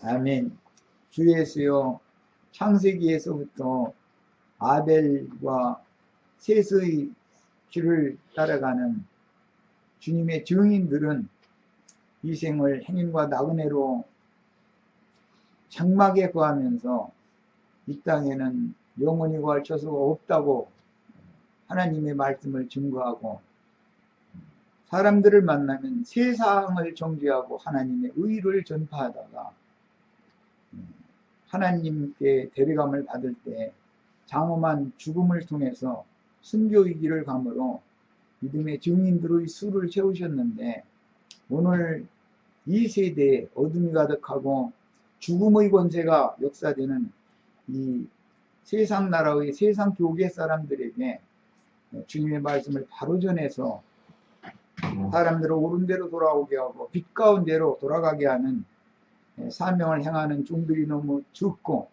아멘. 주 예수여, 창세기에서부터 아벨과 셋의 길을 따라가는 주님의 증인들은 이 생을 행인과 나그네로 장막에 거하면서 이 땅에는 영원히 구할 처소가 없다고 하나님의 말씀을 증거하고, 사람들을 만나면 세상을 정죄하고 하나님의 의를 전파하다가 하나님께 대리감을 받을 때 장엄한 죽음을 통해서 순교의 길을 감으로 믿음의 증인들의 수를 채우셨는데, 오늘 이 세대에 어둠이 가득하고 죽음의 권세가 역사되는 이 세상 나라의 세상 교계 사람들에게 주님의 말씀을 바로 전해서 사람들을 옳은 대로 돌아오게 하고 빛 가운데로 돌아가게 하는 사명을 행하는 종들이 너무 적고,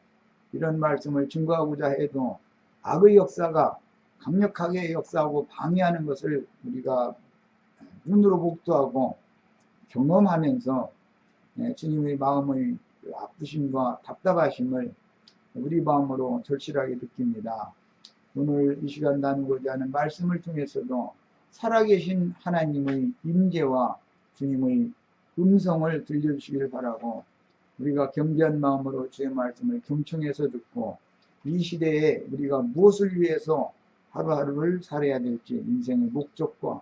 이런 말씀을 증거하고자 해도 악의 역사가 강력하게 역사하고 방해하는 것을 우리가 눈으로 목도하고 경험하면서 주님의 마음의 아프심과 답답하심을 우리 마음으로 절실하게 느낍니다. 오늘 이 시간 나누고자 하는 말씀을 통해서도 살아계신 하나님의 임재와 주님의 음성을 들려주시기를 바라고, 우리가 겸비한 마음으로 주의 말씀을 경청해서 듣고 이 시대에 우리가 무엇을 위해서 하루하루를 살아야 될지 인생의 목적과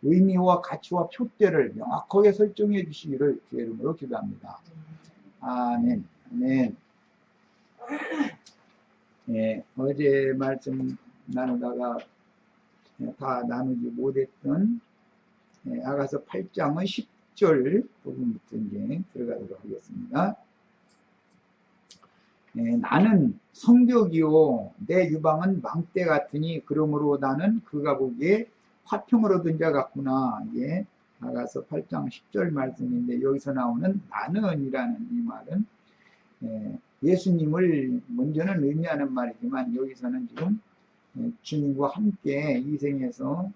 의미와 가치와 표대를 명확하게 설정해 주시기를 주의 이름으로 기도합니다. 아멘. 아멘. 어제 말씀 나누다가 다 나누지 못했던 아가서 8장의 10절 부분부터 이제 들어가도록 하겠습니다. 나는 성벽이요 내 유방은 망대 같으니 그러므로 나는 그가 보기에 화평을 얻은 자 같구나. 이게 아가서 8장 10절 말씀인데, 여기서 나오는 나는 이라는 이 말은 예수님을 먼저는 의미하는 말이지만, 여기서는 지금 주님과 함께 이 생에서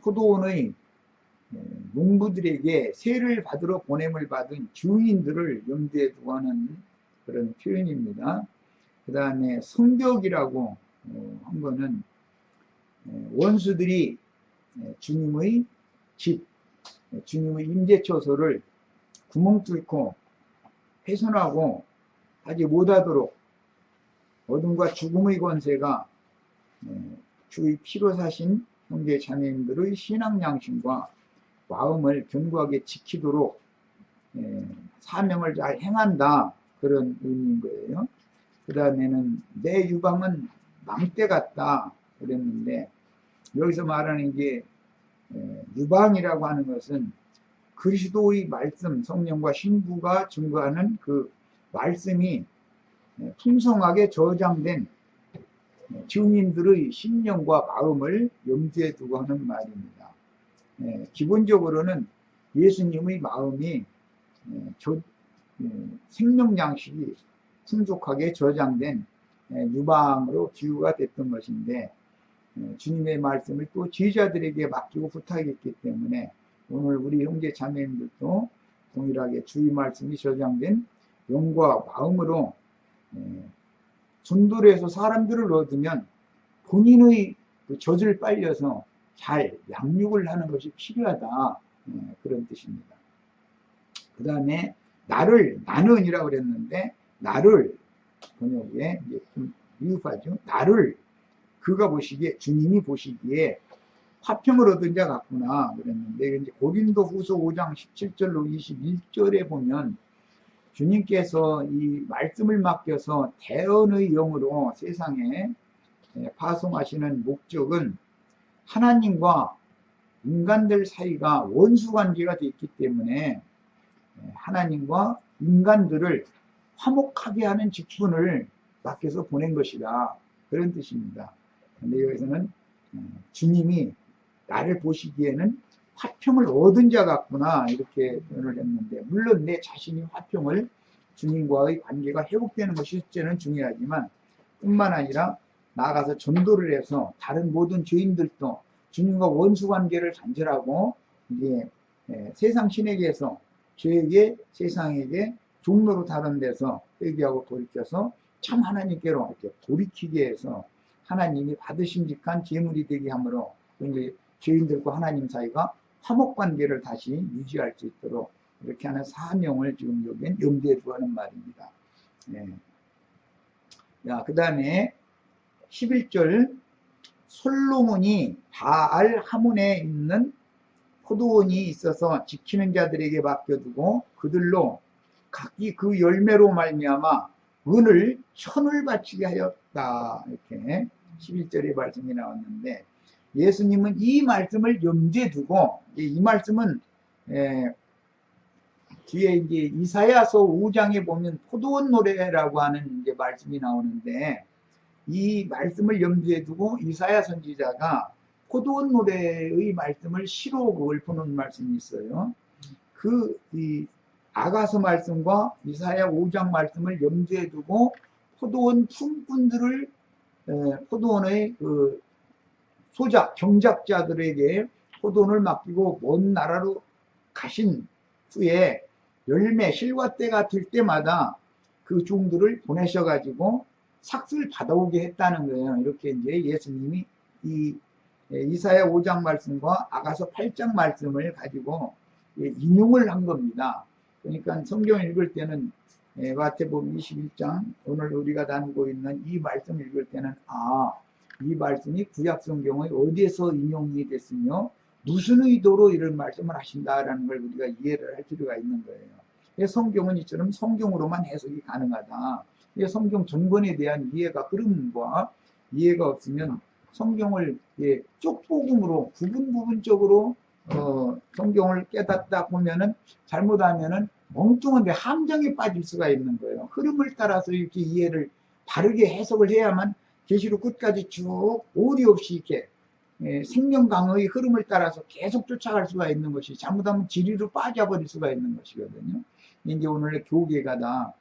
포도원의 농부들에게 세를 받으러 보냄을 받은 주인들을 염두에 두고 하는 그런 표현입니다. 그 다음에 성벽이라고 한 거는 원수들이 주님의 집, 주님의 임재처소를 구멍 뚫고 훼손하고 하지 못하도록 어둠과 죽음의 권세가 주의 피로 사신 형제 자매님들의 신앙 양심과 마음을 견고하게 지키도록 사명을 잘 행한다, 그런 의미인 거예요. 그 다음에는 내 유방은 망대 같다 그랬는데, 여기서 말하는 게 유방이라고 하는 것은 그리스도의 말씀, 성령과 신부가 증거하는 그 말씀이 풍성하게 저장된 증인들의 심령과 마음을 염두에 두고 하는 말입니다. 기본적으로는 예수님의 마음이 생명 양식이 풍족하게 저장된 유방으로 비유가 됐던 것인데, 주님의 말씀을 또 제자들에게 맡기고 부탁했기 때문에 오늘 우리 형제 자매님들도 동일하게 주의 말씀이 저장된 영과 마음으로 전도를 해서 사람들을 얻으면 본인의 그 젖을 빨려서 잘 양육을 하는 것이 필요하다, 그런 뜻입니다. 그 다음에 나는이라고 그랬는데, 나를 번역에 이제 좀 미흡하죠. 나를 그가 보시기에, 주님이 보시기에 화평을 얻은 자 같구나 그랬는데, 이제 고린도후서 5장 17절로 21절에 보면 주님께서 이 말씀을 맡겨서 대언의 영으로 세상에 파송하시는 목적은 하나님과 인간들 사이가 원수 관계가 되어 있기 때문에 하나님과 인간들을 화목하게 하는 직분을 맡겨서 보낸 것이다, 그런 뜻입니다. 근데 여기서는 주님이 나를 보시기에는 화평을 얻은 자 같구나, 이렇게 표현을 했는데, 물론 내 자신이 화평을, 주님과의 관계가 회복되는 것이 실제는 중요하지만, 뿐만 아니라 나아가서 전도를 해서 다른 모든 죄인들도 주님과 원수 관계를 단절하고 이제 세상 신에게서 죄에게 세상에게 종로로 다른 데서 회개하고 돌이켜서 참 하나님께로 이렇게 돌이키게 해서 하나님이 받으심직한 제물이 되게 함으로 이제 죄인들과 하나님 사이가 화목 관계를 다시 유지할 수 있도록 이렇게 하는 사명을 지금 여기엔 염두에 두고 하는 말입니다. 네. 자, 그 다음에 11절 솔로몬이 바알 하몬에 있는 포도원이 있어서 지키는 자들에게 맡겨두고 그들로 각기 그 열매로 말미암아 은을 1000을 바치게 하였다. 이렇게 11절의 말씀이 나왔는데 예수님은 이 말씀을 염두에 두고 이 말씀은 뒤에 이제 이사야서 5장에 보면 포도원 노래라고 하는 이제 말씀이 나오는데 이 말씀을 염두에 두고 이사야 선지자가 포도원 노래의 말씀을 시로 그걸 푸는 말씀이 있어요. 이 아가서 말씀과 이사야 5장 말씀을 염두에 두고 포도원 품꾼들을 포도원의 그 소작 경작자들에게 포도원을 맡기고 먼 나라로 가신 후에 열매 실과 때가 될 때마다 그 종들을 보내셔 가지고 삭슬 받아오게 했다는 거예요. 이렇게 이제 예수님이 이 이사야 5장 말씀과 아가서 8장 말씀을 가지고 인용을 한 겁니다. 그러니까 성경을 읽을 때는 마태복음 21장 오늘 우리가 나누고 있는 이 말씀을 읽을 때는 이 말씀이 구약 성경의 어디에서 인용이 됐으며 무슨 의도로 이런 말씀을 하신다라는 걸 우리가 이해를 할 필요가 있는 거예요. 성경은 이처럼 성경으로만 해석이 가능하다. 성경 전권에 대한 이해가 흐름과 이해가 없으면 성경을 쪽복음으로 부분적으로 성경을 깨닫다 보면은 잘못하면은 엉뚱한데 함정에 빠질 수가 있는 거예요. 흐름을 따라서 이렇게 이해를 바르게 해석을 해야만 계시록 끝까지 쭉 오리 없이 이렇게 생명강의 흐름을 따라서 계속 쫓아갈 수가 있는 것이 잘못하면 지리로 빠져버릴 수가 있는 것이거든요. 이제 오늘의 교계가 다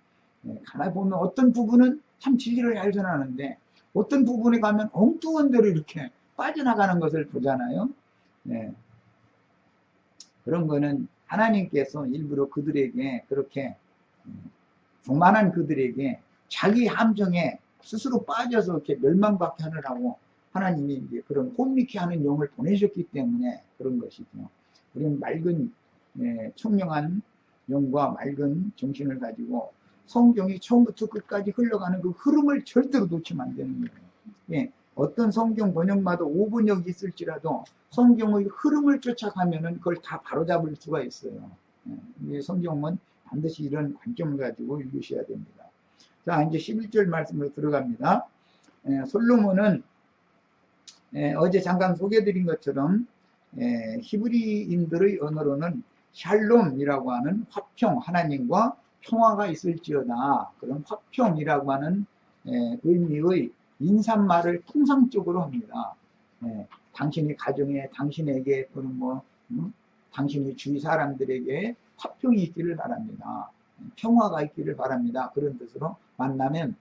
가만히 보면 어떤 부분은 참 진리를 잘 전하는데 어떤 부분에 가면 엉뚱한 대로 이렇게 빠져나가는 것을 보잖아요. 네. 그런 거는 하나님께서 일부러 그들에게 그렇게 교만한 그들에게 자기 함정에 스스로 빠져서 이렇게 멸망받게 하느라고 하나님이 이제 그런 혼미케 하는 영을 보내셨기 때문에 그런 것이죠. 우리는 맑은 청명한 영과 맑은 정신을 가지고 성경이 처음부터 끝까지 흘러가는 그 흐름을 절대로 놓치면 안 되는 거예요. 어떤 성경 번역마다 5번역이 있을지라도 성경의 흐름을 쫓아가면은 그걸 다 바로잡을 수가 있어요. 성경은 반드시 이런 관점을 가지고 읽으셔야 됩니다. 자, 이제 11절 말씀으로 들어갑니다. 솔로몬은 어제 잠깐 소개해드린 것처럼 히브리인들의 언어로는 샬롬이라고 하는 화평, 하나님과 평화가 있을지어다. 그런 화평이라고 하는 의미의 인사말을 통상적으로 합니다. 당신의 가정에, 당신에게 또는 당신의 주위 사람들에게 화평이 있기를 바랍니다. 평화가 있기를 바랍니다. 그런 뜻으로 만나면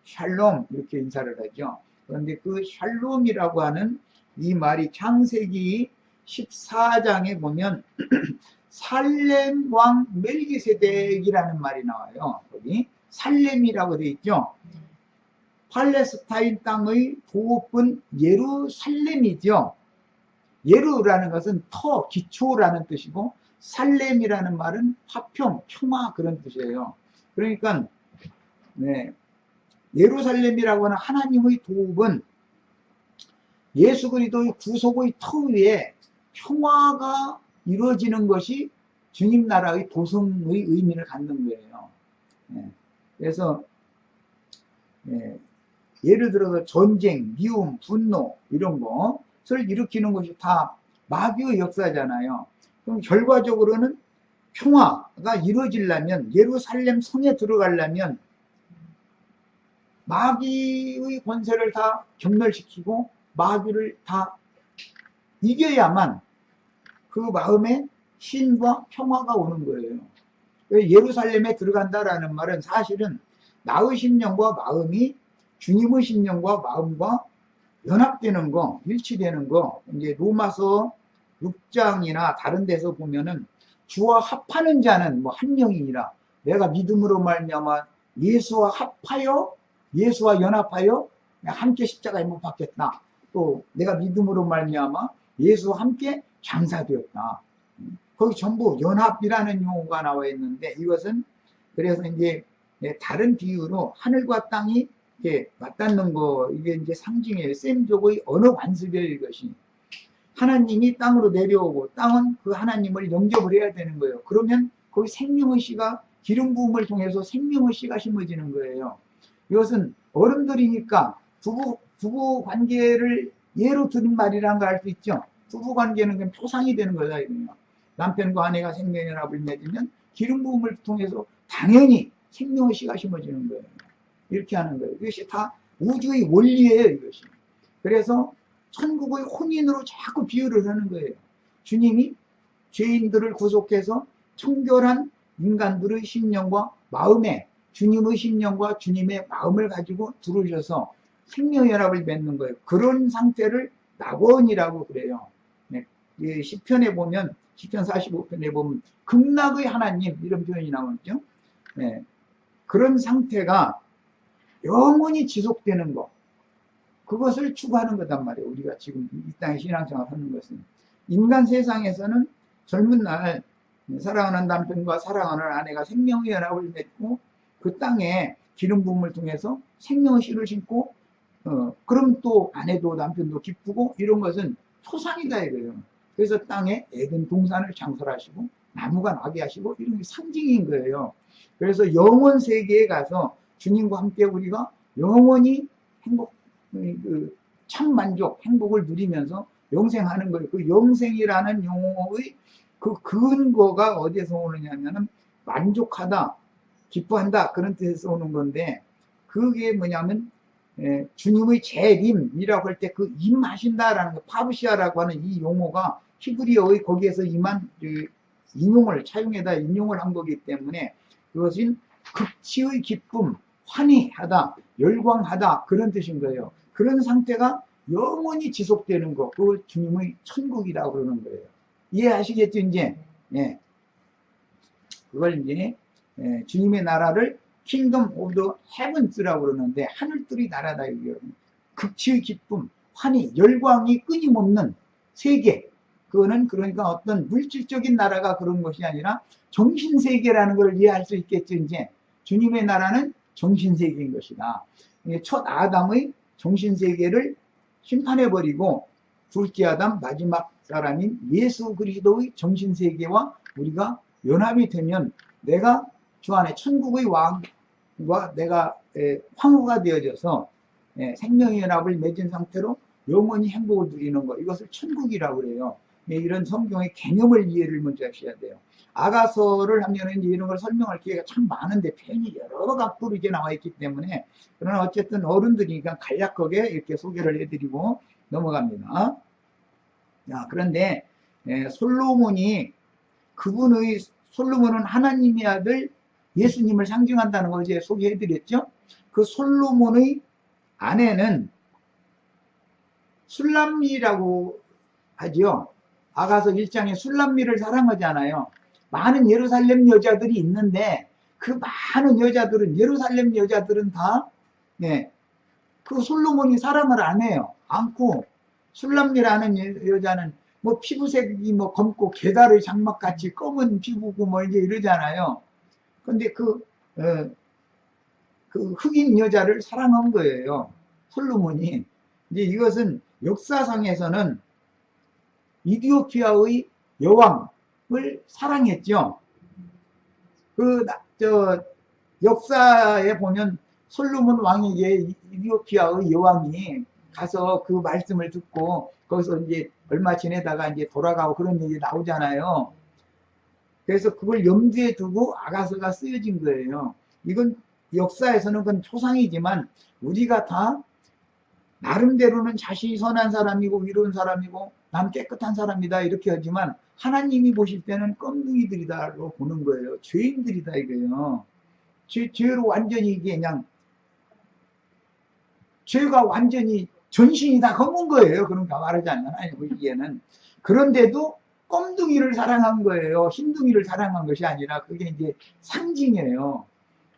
샬롬 이렇게 인사를 하죠. 그런데 그 샬롬이라고 하는 이 말이 창세기 14장에 보면 살렘 왕 멜기세덱이라는 말이 나와요. 거기 살렘이라고 되어 있죠. 팔레스타인 땅의 도읍은 예루살렘이죠. 예루라는 것은 터, 기초라는 뜻이고 살렘이라는 말은 화평, 평화 그런 뜻이에요. 그러니까 예루살렘이라고 하는 하나님의 도읍은 예수 그리스도의 구속의 터 위에 평화가 이루어지는 것이 주님 나라의 도성의 의미를 갖는 거예요. 그래서 예를 들어서 전쟁, 미움, 분노 이런 것을 일으키는 것이 다 마귀의 역사잖아요. 그럼 결과적으로는 평화가 이루어지려면 예루살렘 성에 들어가려면 마귀의 권세를 다 경멸시키고 마귀를 다 이겨야만 그 마음에 신과 평화가 오는 거예요. 예루살렘에 들어간다라는 말은 사실은 나의 심령과 마음이 주님의 심령과 마음과 연합되는 거, 일치되는 거, 이제 로마서 6장이나 다른 데서 보면은 주와 합하는 자는 뭐 한 명이니라. 내가 믿음으로 말미암아 예수와 합하여, 예수와 연합하여 함께 십자가에 못 박혔다. 또 내가 믿음으로 말미암아 예수와 함께 장사되었다. 거기 전부 연합이라는 용어가 나와 있는데, 이것은 그래서 이제 다른 비유로 하늘과 땅이 이렇게 맞닿는 거, 이게 이제 상징이에요. 셈족의 언어 관습이에요, 이것이. 하나님이 땅으로 내려오고 땅은 그 하나님을 영접을 해야 되는 거예요. 그러면 거기 생명의 씨가, 기름 부음을 통해서 생명의 씨가 심어지는 거예요. 이것은 어른들이니까 부부 관계를 예로 드린 말이라는 걸 알 수 있죠. 부부 관계는 그냥 표상이 되는 거다, 이거예요. 남편과 아내가 생명연합을 맺으면 기름 부음을 통해서 당연히 생명의 씨가 심어지는 거예요. 이렇게 하는 거예요. 이것이 다 우주의 원리예요, 이것이. 그래서 천국의 혼인으로 자꾸 비유를 하는 거예요. 주님이 죄인들을 구속해서 청결한 인간들의 심령과 마음에, 주님의 심령과 주님의 마음을 가지고 들으셔서 생명연합을 맺는 거예요. 그런 상태를 낙원이라고 그래요. 네. 시편에 보면, 시편 45편에 보면 극락의 하나님 이런 표현이 나오죠. 네. 그런 상태가 영원히 지속되는 것, 그것을 추구하는 거단 말이에요. 우리가 지금 이 땅에 신앙생활 하는 것은. 인간 세상에서는 젊은 날 사랑하는 남편과 사랑하는 아내가 생명의 연합을 맺고 그 땅에 기름 부음을 통해서 생명의 씨를 심고, 그럼 또 아내도 남편도 기쁘고, 이런 것은 초상이다 이거예요. 그래서 땅에 에덴 동산을 창설하시고 나무가 나게 하시고, 이런 게 상징인 거예요. 그래서 영원 세계에 가서 주님과 함께 우리가 영원히 행복, 참 만족, 행복을 누리면서 영생하는 거예요. 그 영생이라는 용어의 그 근거가 어디에서 오느냐면은 만족하다, 기뻐한다, 그런 뜻에서 오는 건데, 그게 뭐냐면 주님의 재림이라고 할 때 그 임하신다라는 거, 파부시아라고 하는 이 용어가 히브리어의 거기에서 임한 인용을, 차용에다 인용을 한 거기 때문에 그것은 극치의 기쁨, 환희하다, 열광하다, 그런 뜻인 거예요. 그런 상태가 영원히 지속되는 거, 그걸 주님의 천국이라고 그러는 거예요. 이해하시겠죠, 이제? 예. 그걸 이제, 주님의 나라를 Kingdom of the Heavens라고 그러는데, 하늘들의 나라다, 이게. 극치의 기쁨, 환희, 열광이 끊임없는 세계. 그거는 그러니까 어떤 물질적인 나라가 그런 것이 아니라 정신세계라는 걸 이해할 수 있겠죠, 이제. 주님의 나라는 정신세계인 것이다. 첫 아담의 정신세계를 심판해버리고 둘째 아담, 마지막 사람인 예수 그리스도의 정신세계와 우리가 연합이 되면 내가 주 안에 천국의 왕과 내가 황후가 되어져서 생명의 연합을 맺은 상태로 영원히 행복을 누리는 것, 이것을 천국이라고 그래요. 이런 성경의 개념을 이해를 먼저 하셔야 돼요. 아가서를 하면은 이런 걸 설명할 기회가 참 많은데 표현이 여러 각도로 이게 나와 있기 때문에, 그러나 어쨌든 어른들이니까 간략하게 이렇게 소개를 해드리고 넘어갑니다. 자, 그런데 솔로몬은 하나님의 아들 예수님을 상징한다는 걸 이제 소개해드렸죠. 그 솔로몬의 아내는 술람미라고 하죠. 아가서 1장에 술람미를 사랑하잖아요. 많은 예루살렘 여자들이 있는데 그 많은 여자들은, 예루살렘 여자들은 다 그 솔로몬이 사랑을 안 해요. 않고, 술람미라는 여자는 뭐 피부색이 뭐 검고 게다르 장막같이 검은 피부고 뭐 이제 이러잖아요. 근데 그 흑인 여자를 사랑한 거예요, 솔로몬이. 이제 이것은 역사상에서는 이디오피아의 여왕을 사랑했죠. 역사에 보면 솔로몬 왕에게 이디오피아의 여왕이 가서 그 말씀을 듣고 거기서 이제 얼마 지내다가 이제 돌아가고 그런 얘기 나오잖아요. 그래서 그걸 염두에 두고 아가서가 쓰여진 거예요. 이건 역사에서는 그건 초상이지만 우리가 다 나름대로는 자신이 선한 사람이고 위로운 사람이고 난 깨끗한 사람이다 이렇게 하지만 하나님이 보실 때는 껌둥이들이다로 보는 거예요. 죄인들이다 이거예요. 죄로 완전히 이게 그냥 죄가 완전히 전신이 다 검은 거예요. 그러니까 말하자면 하나님 보시기에는. 그런데도 껌둥이를 사랑한 거예요. 흰둥이를 사랑한 것이 아니라 그게 이제 상징이에요.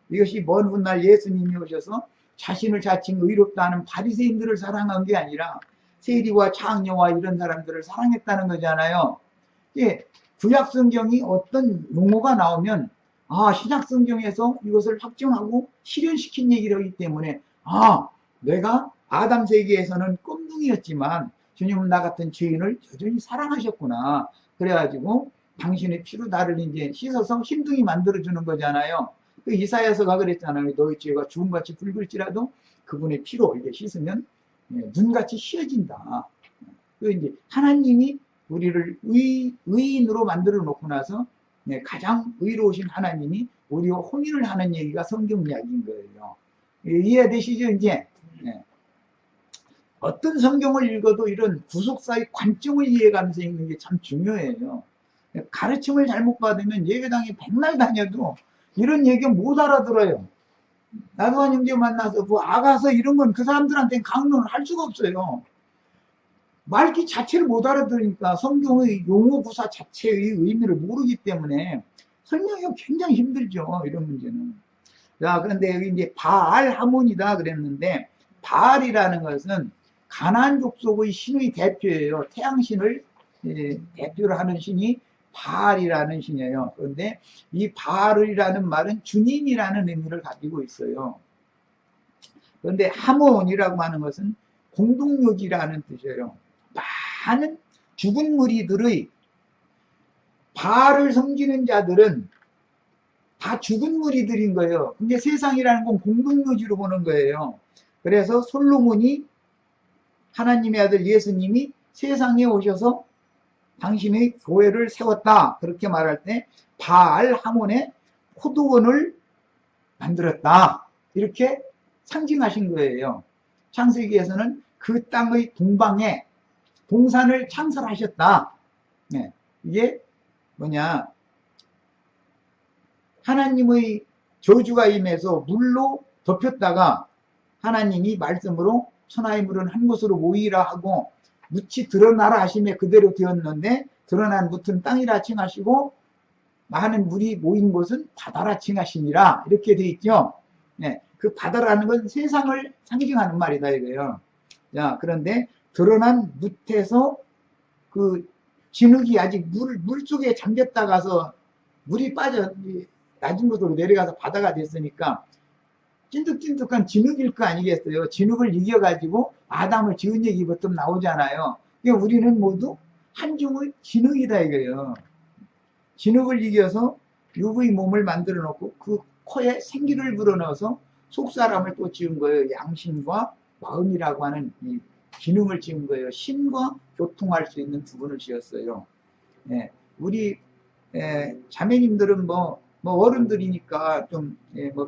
이것이 먼 훗날 예수님이 오셔서 자신을 자칭 의롭다 하는 바리새인들을 사랑한 게 아니라 세리와 창녀와 이런 사람들을 사랑했다는 거잖아요. 예, 구약 성경이 어떤 용어가 나오면 신약 성경에서 이것을 확정하고 실현시킨 얘기를 하기 때문에 내가 아담 세계에서는 껌둥이였지만 주님은 나 같은 죄인을 여전히 사랑하셨구나. 그래가지고 당신의 피로 나를 이제 씻어서 흰둥이 만들어주는 거잖아요. 그 이사야서가 그랬잖아요. 너희 죄가 주음같이 붉을지라도 그분의 피로 이렇게 씻으면 눈같이 휘어진다. 그 이제 하나님이 우리를 의인으로 만들어 놓고 나서 가장 의로우신 하나님이 우리와 혼인을 하는 얘기가 성경 이야기인 거예요. 이해되시죠? 이제 어떤 성경을 읽어도 이런 구속사의 관점을 이해가면서 읽는 게 참 중요해요. 가르침을 잘못 받으면 예배당에 백날 다녀도 이런 얘기 못 알아들어요. 나도한 형제 만나서 아가서 이런 건 그 사람들한테는 강론을 할 수가 없어요. 말기 자체를 못 알아들으니까 성경의 용어 구사 자체의 의미를 모르기 때문에 설명이 굉장히 힘들죠. 이런 문제는. 자, 그런데 여기 이제 바알 하몬이다 그랬는데, 바알이라는 것은 가나안 족속의 신의 대표예요. 태양신을 대표를 하는 신이 바알이라는 신이에요. 그런데 이 바알이라는 말은 주님이라는 의미를 가지고 있어요. 그런데 하몬이라고 하는 것은 공동묘지라는 뜻이에요. 많은 죽은 무리들의 바알을 섬기는 자들은 다 죽은 무리들인 거예요. 근데 세상이라는 건 공동묘지로 보는 거예요. 그래서 솔로몬이 하나님의 아들 예수님이 세상에 오셔서 당신의 교회를 세웠다. 그렇게 말할 때 바알 하몬의 포도원을 만들었다. 이렇게 상징하신 거예요. 창세기에서는 그 땅의 동방에 동산을 창설하셨다. 이게 뭐냐, 하나님의 저주가 임해서 물로 덮였다가 하나님이 말씀으로 천하의 물은 한 곳으로 모이라 하고 묻이 드러나라 하심에 그대로 되었는데, 드러난 묻은 땅이라 칭하시고 많은 물이 모인 곳은 바다라 칭하시니라. 이렇게 돼 있죠. 그 바다라는 건 세상을 상징하는 말이다 이거예요. 자, 그런데 드러난 묻에서 그 진흙이 아직 물 속에 잠겼다 가서 물이 빠져 낮은 곳으로 내려가서 바다가 됐으니까 찐득찐득한 진흙일 거 아니겠어요. 진흙을 이겨가지고 아담을 지은 얘기부터 나오잖아요. 그러니까 우리는 모두 한 종의 진흙이다 이거예요. 진흙을 이겨서 육의 몸을 만들어 놓고 그 코에 생기를 불어넣어서 속사람을 또 지은 거예요. 양심과 마음이라고 하는 이 기능을 지은 거예요. 신과 교통할 수 있는 두 분을 지었어요. 우리 자매님들은 뭐 어른들이니까 좀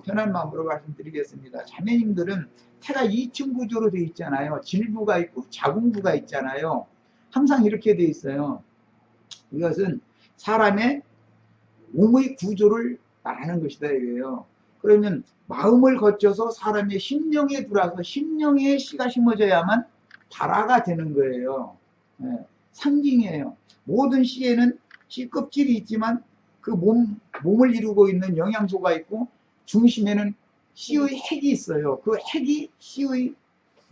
편한 마음으로 말씀드리겠습니다. 자매님들은 태가 2층 구조로 되어 있잖아요. 질부가 있고 자궁부가 있잖아요. 항상 이렇게 되어 있어요. 이것은 사람의 몸의 구조를 말하는 것이다 이거예요. 그러면 마음을 거쳐서 사람의 심령에 들어와서 심령에 씨가 심어져야만 발화가 되는 거예요. 상징이에요. 모든 씨에는 씨 껍질이 있지만 그 몸을 이루고 있는 영양소가 있고 중심에는 씨의 핵이 있어요. 그 핵이 씨의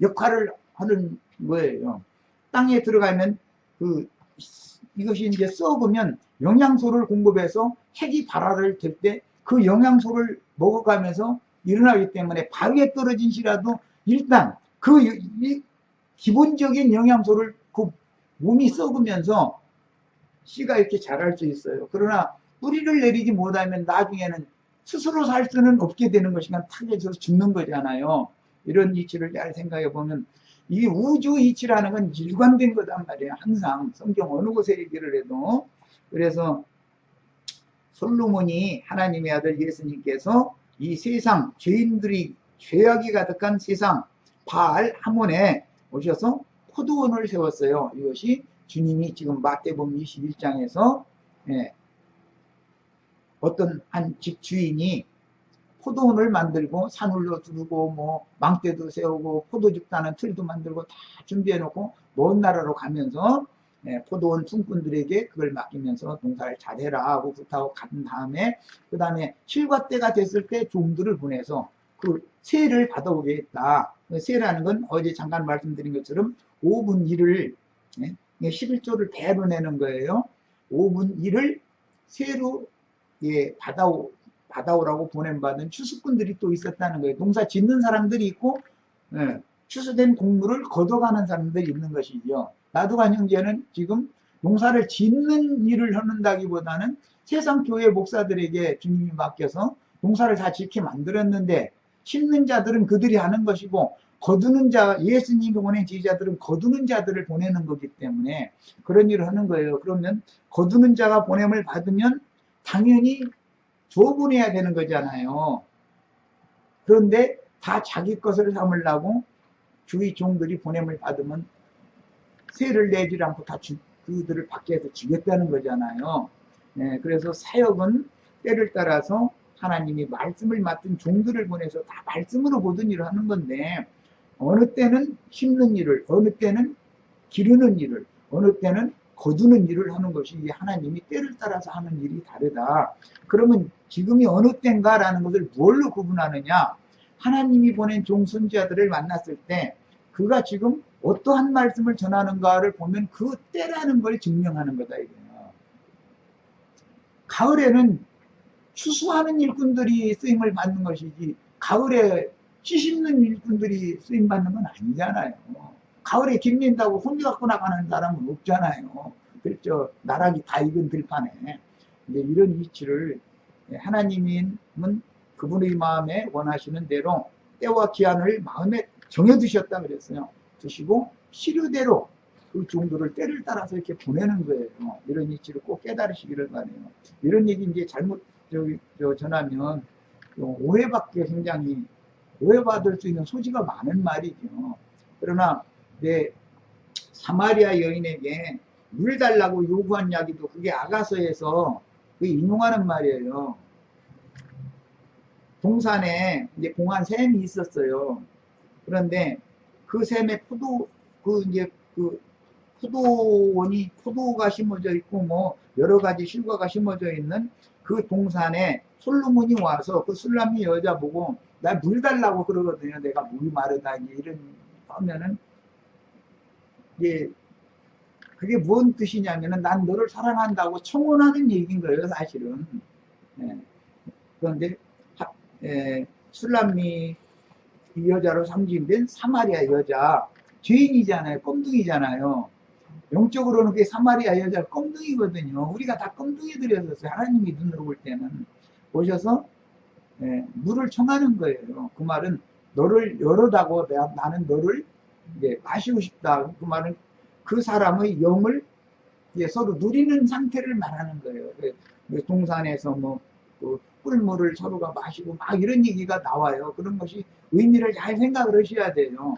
역할을 하는 거예요. 땅에 들어가면 이것이 이제 썩으면 영양소를 공급해서 핵이 발화를 될 때 그 영양소를 먹어가면서 일어나기 때문에 바위에 떨어진 씨라도 일단 그 기본적인 영양소를 그 몸이 썩으면서 씨가 이렇게 자랄 수 있어요. 그러나 뿌리를 내리지 못하면 나중에는 스스로 살 수는 없게 되는 것이니까 타겟에서 죽는 거잖아요. 이런 이치를 잘 생각해 보면 이 우주 이치라는 건 일관된 거단 말이에요. 항상 성경 어느 곳에 얘기를 해도. 그래서 솔로몬이 하나님의 아들 예수님께서 이 세상 죄인들이 죄악이 가득한 세상 바알 하몬에 오셔서 포도원을 세웠어요. 이것이 주님이 지금 마태복음 21장에서 어떤 한 집 주인이 포도원을 만들고 산울로 두르고 망대도 세우고 포도즙 따는 틀도 만들고 다 준비해 놓고 먼 나라로 가면서 포도원 품꾼들에게 그걸 맡기면서 농사를 잘해라 하고 부탁하고 간 다음에 그 다음에 실과 때가 됐을 때 종들을 보내서 그 세를 받아오게 했다. 세라는 건 어제 잠깐 말씀드린 것처럼 5분 1을 11조를 배로 내는 거예요. 5분 1을 세로 받아오라고 보냄받은 추수꾼들이 또 있었다는 거예요. 농사 짓는 사람들이 있고 추수된 곡물을 걷어가는 사람들이 있는 것이죠. 나두관 형제는 지금 농사를 짓는 일을 하는다기보다는 세상 교회 목사들에게 주님이 맡겨서 농사를 다 짓게 만들었는데 심는 자들은 그들이 하는 것이고 거두는 자, 예수님이 보낸 지휘자들은 거두는 자들을 보내는 거기 때문에 그런 일을 하는 거예요. 그러면 거두는 자가 보냄을 받으면 당연히 줘보내야 되는 거잖아요. 그런데 다 자기 것을 삼으려고 주위 종들이 보냄을 받으면 세를 내지 않고 다 그들을 밖에서 죽였다는 거잖아요. 그래서 사역은 때를 따라서 하나님이 말씀을 맡은 종들을 보내서 다 말씀으로 모든 일을 하는 건데 어느 때는 심는 일을, 어느 때는 기르는 일을, 어느 때는 거두는 일을 하는 것이 하나님이 때를 따라서 하는 일이 다르다. 그러면 지금이 어느 때인가라는 것을 뭘로 구분하느냐? 하나님이 보낸 종 선지자들을 만났을 때 그가 지금 어떠한 말씀을 전하는가를 보면 그 때라는 걸 증명하는 거다 이거예요. 가을에는 추수하는 일꾼들이 쓰임을 받는 것이지 가을에 씨 심는 일꾼들이 쓰임 받는 건 아니잖아요. 가을에 김린다고 혼자 갖고 나가는 사람은 없잖아요. 그렇죠. 나락이 다 익은 들판에. 이제 이런 이치를 하나님은 그분의 마음에 원하시는 대로 때와 기한을 마음에 정해두셨다 그랬어요. 두시고 시류대로 그 종들을 때를 따라서 이렇게 보내는 거예요. 이런 이치를 꼭 깨달으시기를 바래요. 이런 얘기 이제 잘못 전하면 오해받게 굉장히 오해받을 수 있는 소지가 많은 말이죠. 그러나 사마리아 여인에게 물 달라고 요구한 이야기도 그게 아가서에서 인용하는 말이에요. 동산에 이제 봉한 샘이 있었어요. 그런데 그 샘에 포도원이 포도가 심어져 있고 뭐 여러 가지 실과가 심어져 있는 그 동산에 솔로몬이 와서 그 술람미 여자 보고 나 물 달라고 그러거든요. 내가 물이 마르다 이런 하면은 그게 뭔 뜻이냐면은 난 너를 사랑한다고 청혼하는 얘기인 거예요, 사실은. 그런데 술람미 이 여자로 상징된 사마리아 여자 죄인이잖아요. 껌둥이잖아요. 영적으로는 그게 사마리아 여자 껌둥이거든요. 우리가 다 껌둥이들이었어요. 하나님이 눈으로 볼 때는. 오셔서 물을 청하는 거예요. 그 말은 너를 여러다고 나는 너를 마시고 싶다. 그 말은 그 사람의 영을 서로 누리는 상태를 말하는 거예요. 동산에서 그 꿀물을 서로가 마시고 막 이런 얘기가 나와요. 그런 것이 의미를 잘 생각을 하셔야 돼요.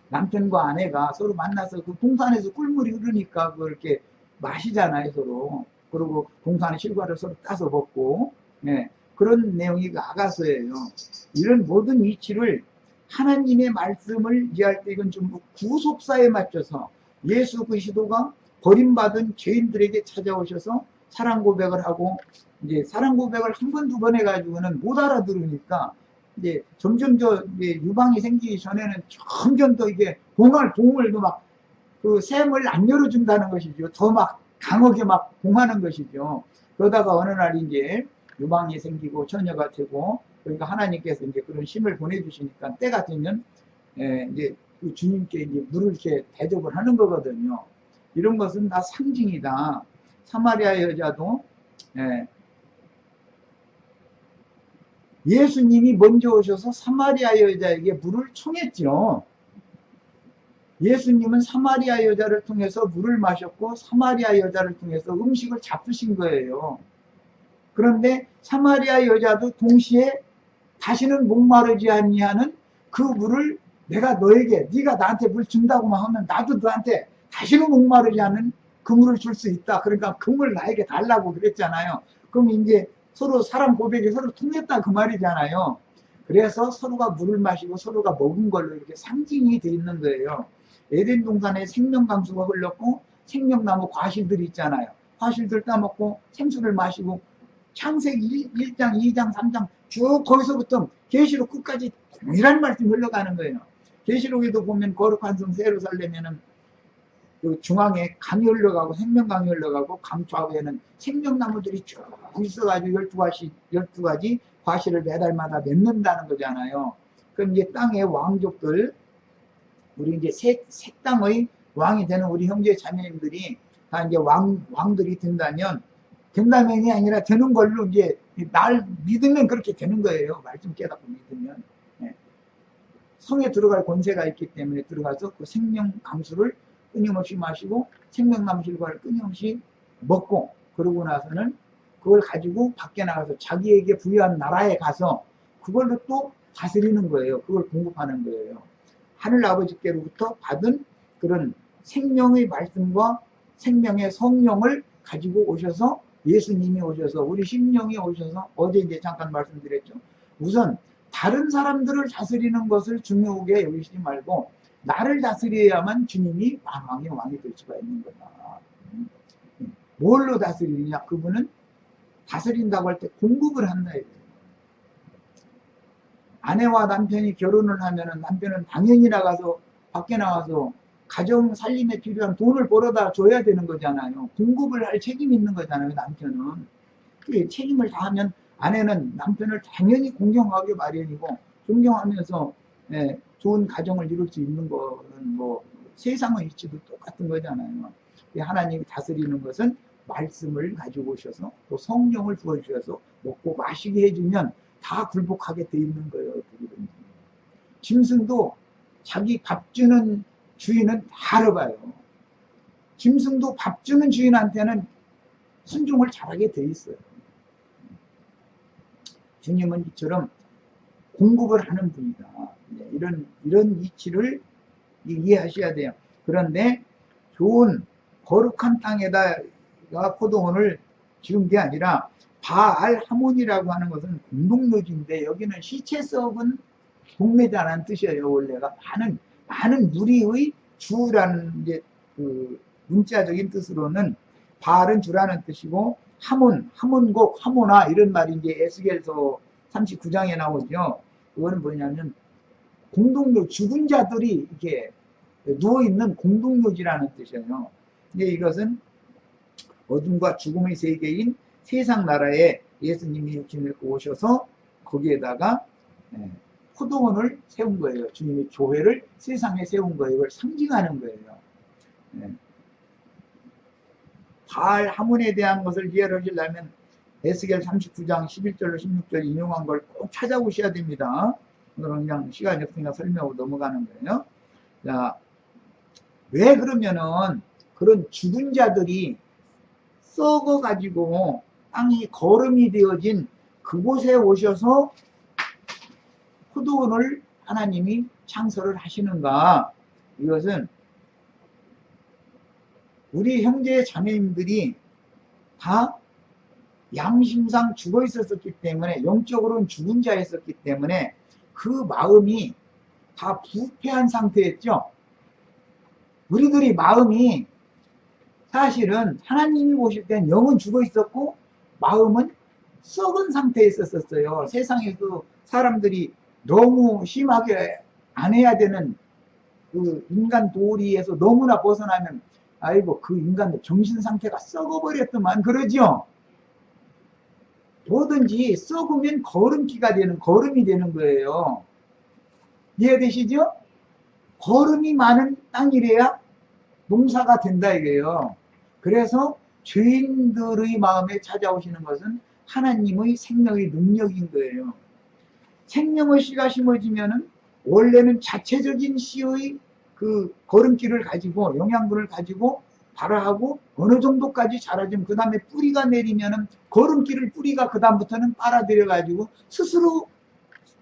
남편과 아내가 서로 만나서 그 동산에서 꿀물이 흐르니까 그렇게 마시잖아요, 서로. 그리고 동산의 실과를 서로 따서 먹고, 그런 내용이 아가서예요. 이런 모든 이치를 하나님의 말씀을 이해할 때 이건 좀 구속사에 맞춰서 예수 그리스도가 버림받은 죄인들에게 찾아오셔서 사랑 고백을 하고 이제 사랑 고백을 한 번, 두 번 해가지고는 못 알아들으니까 이제 점점 유방이 생기기 전에는 점점 더 이게 봉을 막 그 샘을 안 열어준다는 것이죠. 더 막 강하게 막 봉하는 것이죠. 그러다가 어느 날 이제 유방이 생기고 처녀가 되고 그러니까 하나님께서 이제 그런 힘을 보내주시니까 때가 되면 이제 그 주님께 이제 물을 이렇게 대접을 하는 거거든요. 이런 것은 다 상징이다. 사마리아 여자도 예수님이 먼저 오셔서 사마리아 여자에게 물을 청했죠. 예수님은 사마리아 여자를 통해서 물을 마셨고 사마리아 여자를 통해서 음식을 잡수신 거예요. 그런데 사마리아 여자도 동시에 다시는 목마르지 아니하는 그 물을 내가 너에게 네가 나한테 물 준다고만 하면 나도 너한테 다시는 목마르지 않는 그 물을 줄 수 있다. 그러니까 그 물 나에게 달라고 그랬잖아요. 그럼 이제 서로 사랑 고백이 서로 통했다 그 말이잖아요. 그래서 서로가 물을 마시고 서로가 먹은 걸로 이렇게 상징이 돼 있는 거예요. 에덴 동산에 생명 강수가 흘렀고 생명나무 과실들이 있잖아요. 과실들 따먹고 생수를 마시고 창세기 1장, 2장, 3장 쭉 거기서부터 계시록 끝까지 동일한 말씀이 흘러가는 거예요. 계시록에도 보면 거룩한 성 예루살렘에는 그 중앙에 강이 흘러가고 생명강이 흘러가고 강 좌우에는 생명나무들이 쭉 있어가지고 12가지 과실을 매달마다 맺는다는 거잖아요. 그럼 이제 땅의 왕족들, 우리 이제 새 땅의 왕이 되는 우리 형제 자매님들이 다 이제 왕들이 된다면이 아니라 되는 걸로 이제 날 믿으면 그렇게 되는 거예요. 말씀 깨닫고 믿으면. 네. 성에 들어갈 권세가 있기 때문에 들어가서 그 생명 강수를 끊임없이 마시고 생명나무 실과를 끊임없이 먹고, 그러고 나서는 그걸 가지고 밖에 나가서 자기에게 부여한 나라에 가서 그걸로 또 다스리는 거예요. 그걸 공급하는 거예요. 하늘 아버지께로부터 받은 그런 생명의 말씀과 생명의 성령을 가지고 오셔서, 예수님이 오셔서, 우리 심령이 오셔서, 어제 이제 잠깐 말씀드렸죠. 우선 다른 사람들을 다스리는 것을 중요하게 여기시지 말고 나를 다스려야만 주님이 왕의 왕이 될 수가 있는 거다. 뭘로 다스리느냐? 그분은 다스린다고 할 때 공급을 한다 이거예요. 아내와 남편이 결혼을 하면은 남편은 당연히 나가서 밖에 나와서 가정 살림에 필요한 돈을 벌어다 줘야 되는 거잖아요. 공급을 할 책임이 있는 거잖아요, 남편은. 그 책임을 다하면 아내는 남편을 당연히 공경하기 마련이고, 존경하면서 좋은 가정을 이룰 수 있는 거는 뭐 세상의 이치도 똑같은 거잖아요. 하나님이 다스리는 것은 말씀을 가지고 오셔서 또 성령을 부어주셔서 먹고 마시게 해주면 다 굴복하게 돼 있는 거예요. 짐승도 자기 밥 주는 주인은 다 알아봐요. 짐승도 밥 주는 주인한테는 순종을 잘하게 돼 있어요. 주님은 이처럼 공급을 하는 분이다. 이런 이치를 이해하셔야 돼요. 그런데 좋은 거룩한 땅에다가 포도원을 지은 게 아니라 바알 하몬이라고 하는 것은 공동묘지인데, 여기는 시체 썩은 동네자라는 뜻이에요. 원래가 많은 무리의 주라는 이제 그 문자적인 뜻으로는 바알은 주라는 뜻이고, 하몬곡, 하모나 이런 말이 이제 에스겔서 39장에 나오죠. 그거는 뭐냐면 공동묘, 죽은 자들이 이렇게 누워있는 공동묘지라는 뜻이에요. 근데 이것은 어둠과 죽음의 세계인 세상 나라에 예수님이 육신을 입고 오셔서 거기에다가 포도원을 세운 거예요. 주님의 교회를 세상에 세운 거예요. 이걸 상징하는 거예요. 바알 하몬에 대한 것을 이해를 하시려면 에스겔 39장 11절로 16절 인용한 걸 꼭 찾아오셔야 됩니다. 오늘은 그냥 시간이 없으니까 설명하고 넘어가는 거예요. 자, 왜 그러면은 그런 죽은 자들이 썩어가지고 땅이 거름이 되어진 그곳에 오셔서 포도원을 하나님이 창설을 하시는가? 이것은 우리 형제 자매님들이 다 양심상 죽어 있었기 때문에, 영적으로는 죽은 자였었기 때문에 그 마음이 다 부패한 상태였죠. 우리들이 마음이 사실은 하나님이 보실 땐 영은 죽어 있었고 마음은 썩은 상태에 있었어요. 세상에서 사람들이 너무 심하게 안 해야 되는 그 인간 도리에서 너무나 벗어나면, 아이고 그 인간의 정신 상태가 썩어버렸더만 그러죠. 뭐든지 썩으면 거름이 되는 거예요. 이해되시죠? 거름이 많은 땅이래야 농사가 된다 이거예요. 그래서 죄인들의 마음에 찾아오시는 것은 하나님의 생명의 능력인 거예요. 생명의 씨가 심어지면은 원래는 자체적인 씨의 그 걸음길을 가지고 영양분을 가지고 발화하고 어느 정도까지 자라지면 그 다음에 뿌리가 내리면은 걸음길을 뿌리가 그 다음부터는 빨아들여 가지고 스스로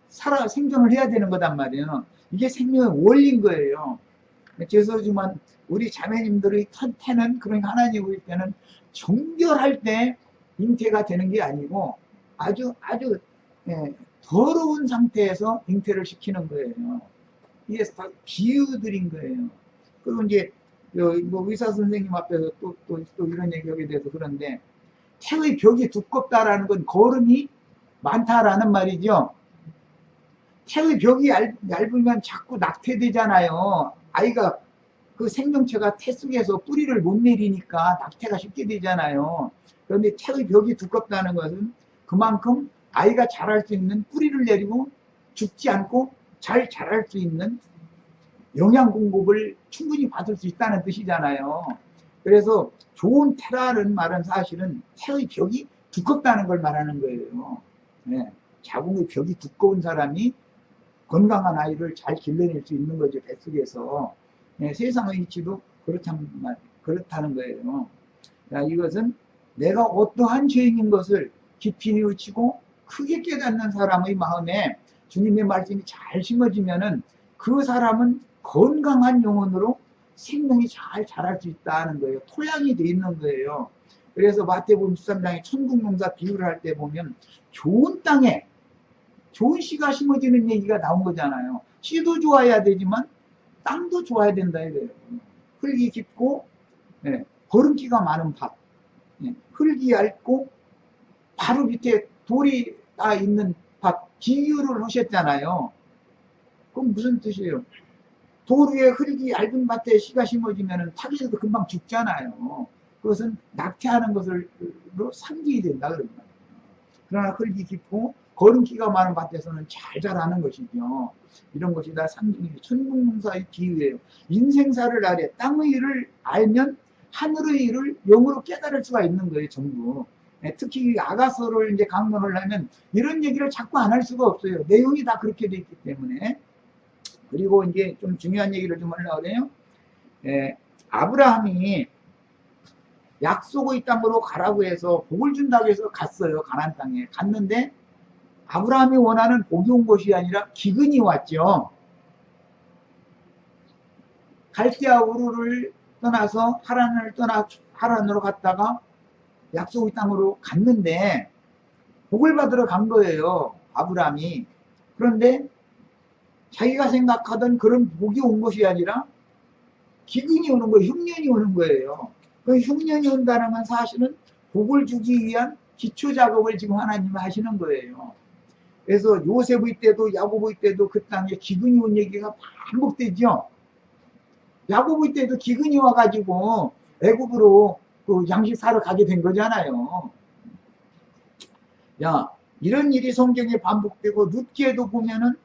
생존을 해야 되는 거단 말이에요. 이게 생명의 원리인 거예요. 죄송하지만 우리 자매님들의 태는, 그러니까 하나님 볼 때는 정결할 때 잉태가 되는 게 아니고 아주 더러운 상태에서 잉태를 시키는 거예요. 이게 다 비유들인 거예요. 그리고 이제 뭐 의사 선생님 앞에서 또 이런 얘기하게 돼서 그런데, 태의 벽이 두껍다라는 건 거름이 많다라는 말이죠. 태의 벽이 얇으면 자꾸 낙태되잖아요. 아이가 그 생명체가 태 속에서 뿌리를 못 내리니까 낙태가 쉽게 되잖아요. 그런데 태의 벽이 두껍다는 것은 그만큼 아이가 자랄 수 있는, 뿌리를 내리고 죽지 않고 잘 자랄 수 있는 영양 공급을 충분히 받을 수 있다는 뜻이잖아요. 그래서 좋은 태라는 말은 사실은 태의 벽이 두껍다는 걸 말하는 거예요. 네. 자궁의 벽이 두꺼운 사람이 건강한 아이를 잘 길러낼 수 있는 거죠, 뱃속에서. 네, 세상의 이치도 그렇다는 거예요. 자, 이것은 내가 어떠한 죄인인 것을 깊이 뉘우치고 크게 깨닫는 사람의 마음에 주님의 말씀이 잘 심어지면은 그 사람은 건강한 영혼으로 생명이 잘 자랄 수 있다는 거예요. 토양이 돼 있는 거예요. 그래서 마태복음 13장에 천국 농사 비유를 할 때 보면 좋은 땅에 좋은 씨가 심어지는 얘기가 나온 거잖아요. 씨도 좋아야 되지만 땅도 좋아야 된다 이래요. 흙이 깊고 거름기가 많은 밭, 흙이 얇고 바로 밑에 돌이 다 있는 밭, 비유를 하셨잖아요. 그럼 무슨 뜻이에요? 돌 위에 흙이 얇은 밭에 씨가 심어지면 타기에도 금방 죽잖아요. 그것은 낙태하는 것으로 상기해야 된다 그런 거예요. 그러나 흙이 깊고 거름기가 많은 밭에서는 잘 자라는 것이죠. 이런 것이 다 상징이에요. 천국농사의 비유예요. 인생사를 알에 땅의 일을 알면 하늘의 일을 영으로 깨달을 수가 있는 거예요, 전부. 특히 아가서를 이제 강론을 하면 이런 얘기를 자꾸 안 할 수가 없어요. 내용이 다 그렇게 돼 있기 때문에. 그리고 이제 좀 중요한 얘기를 좀 하려고 해요. 아브라함이 약속의 땅으로 가라고 해서 복을 준다고 해서 갔어요. 가나안 땅에 갔는데 아브라함이 원하는 복이 온 것이 아니라 기근이 왔죠. 갈대아 우르를 떠나서 하란으로 갔다가 약속의 땅으로 갔는데 복을 받으러 간 거예요. 아브라함이. 그런데 자기가 생각하던 그런 복이 온 것이 아니라 기근이 오는 거예요. 흉년이 오는 거예요. 그 흉년이 온다는 건 사실은 복을 주기 위한 기초 작업을 지금 하나님이 하시는 거예요. 그래서 요셉의 때도 야곱의 때도 그 땅에 기근이 온 얘기가 반복되죠. 야곱의 때도 기근이 와가지고 애굽으로 그 양식 사러 가게 된 거잖아요. 야, 이런 일이 성경에 반복되고 룻기에도 보면은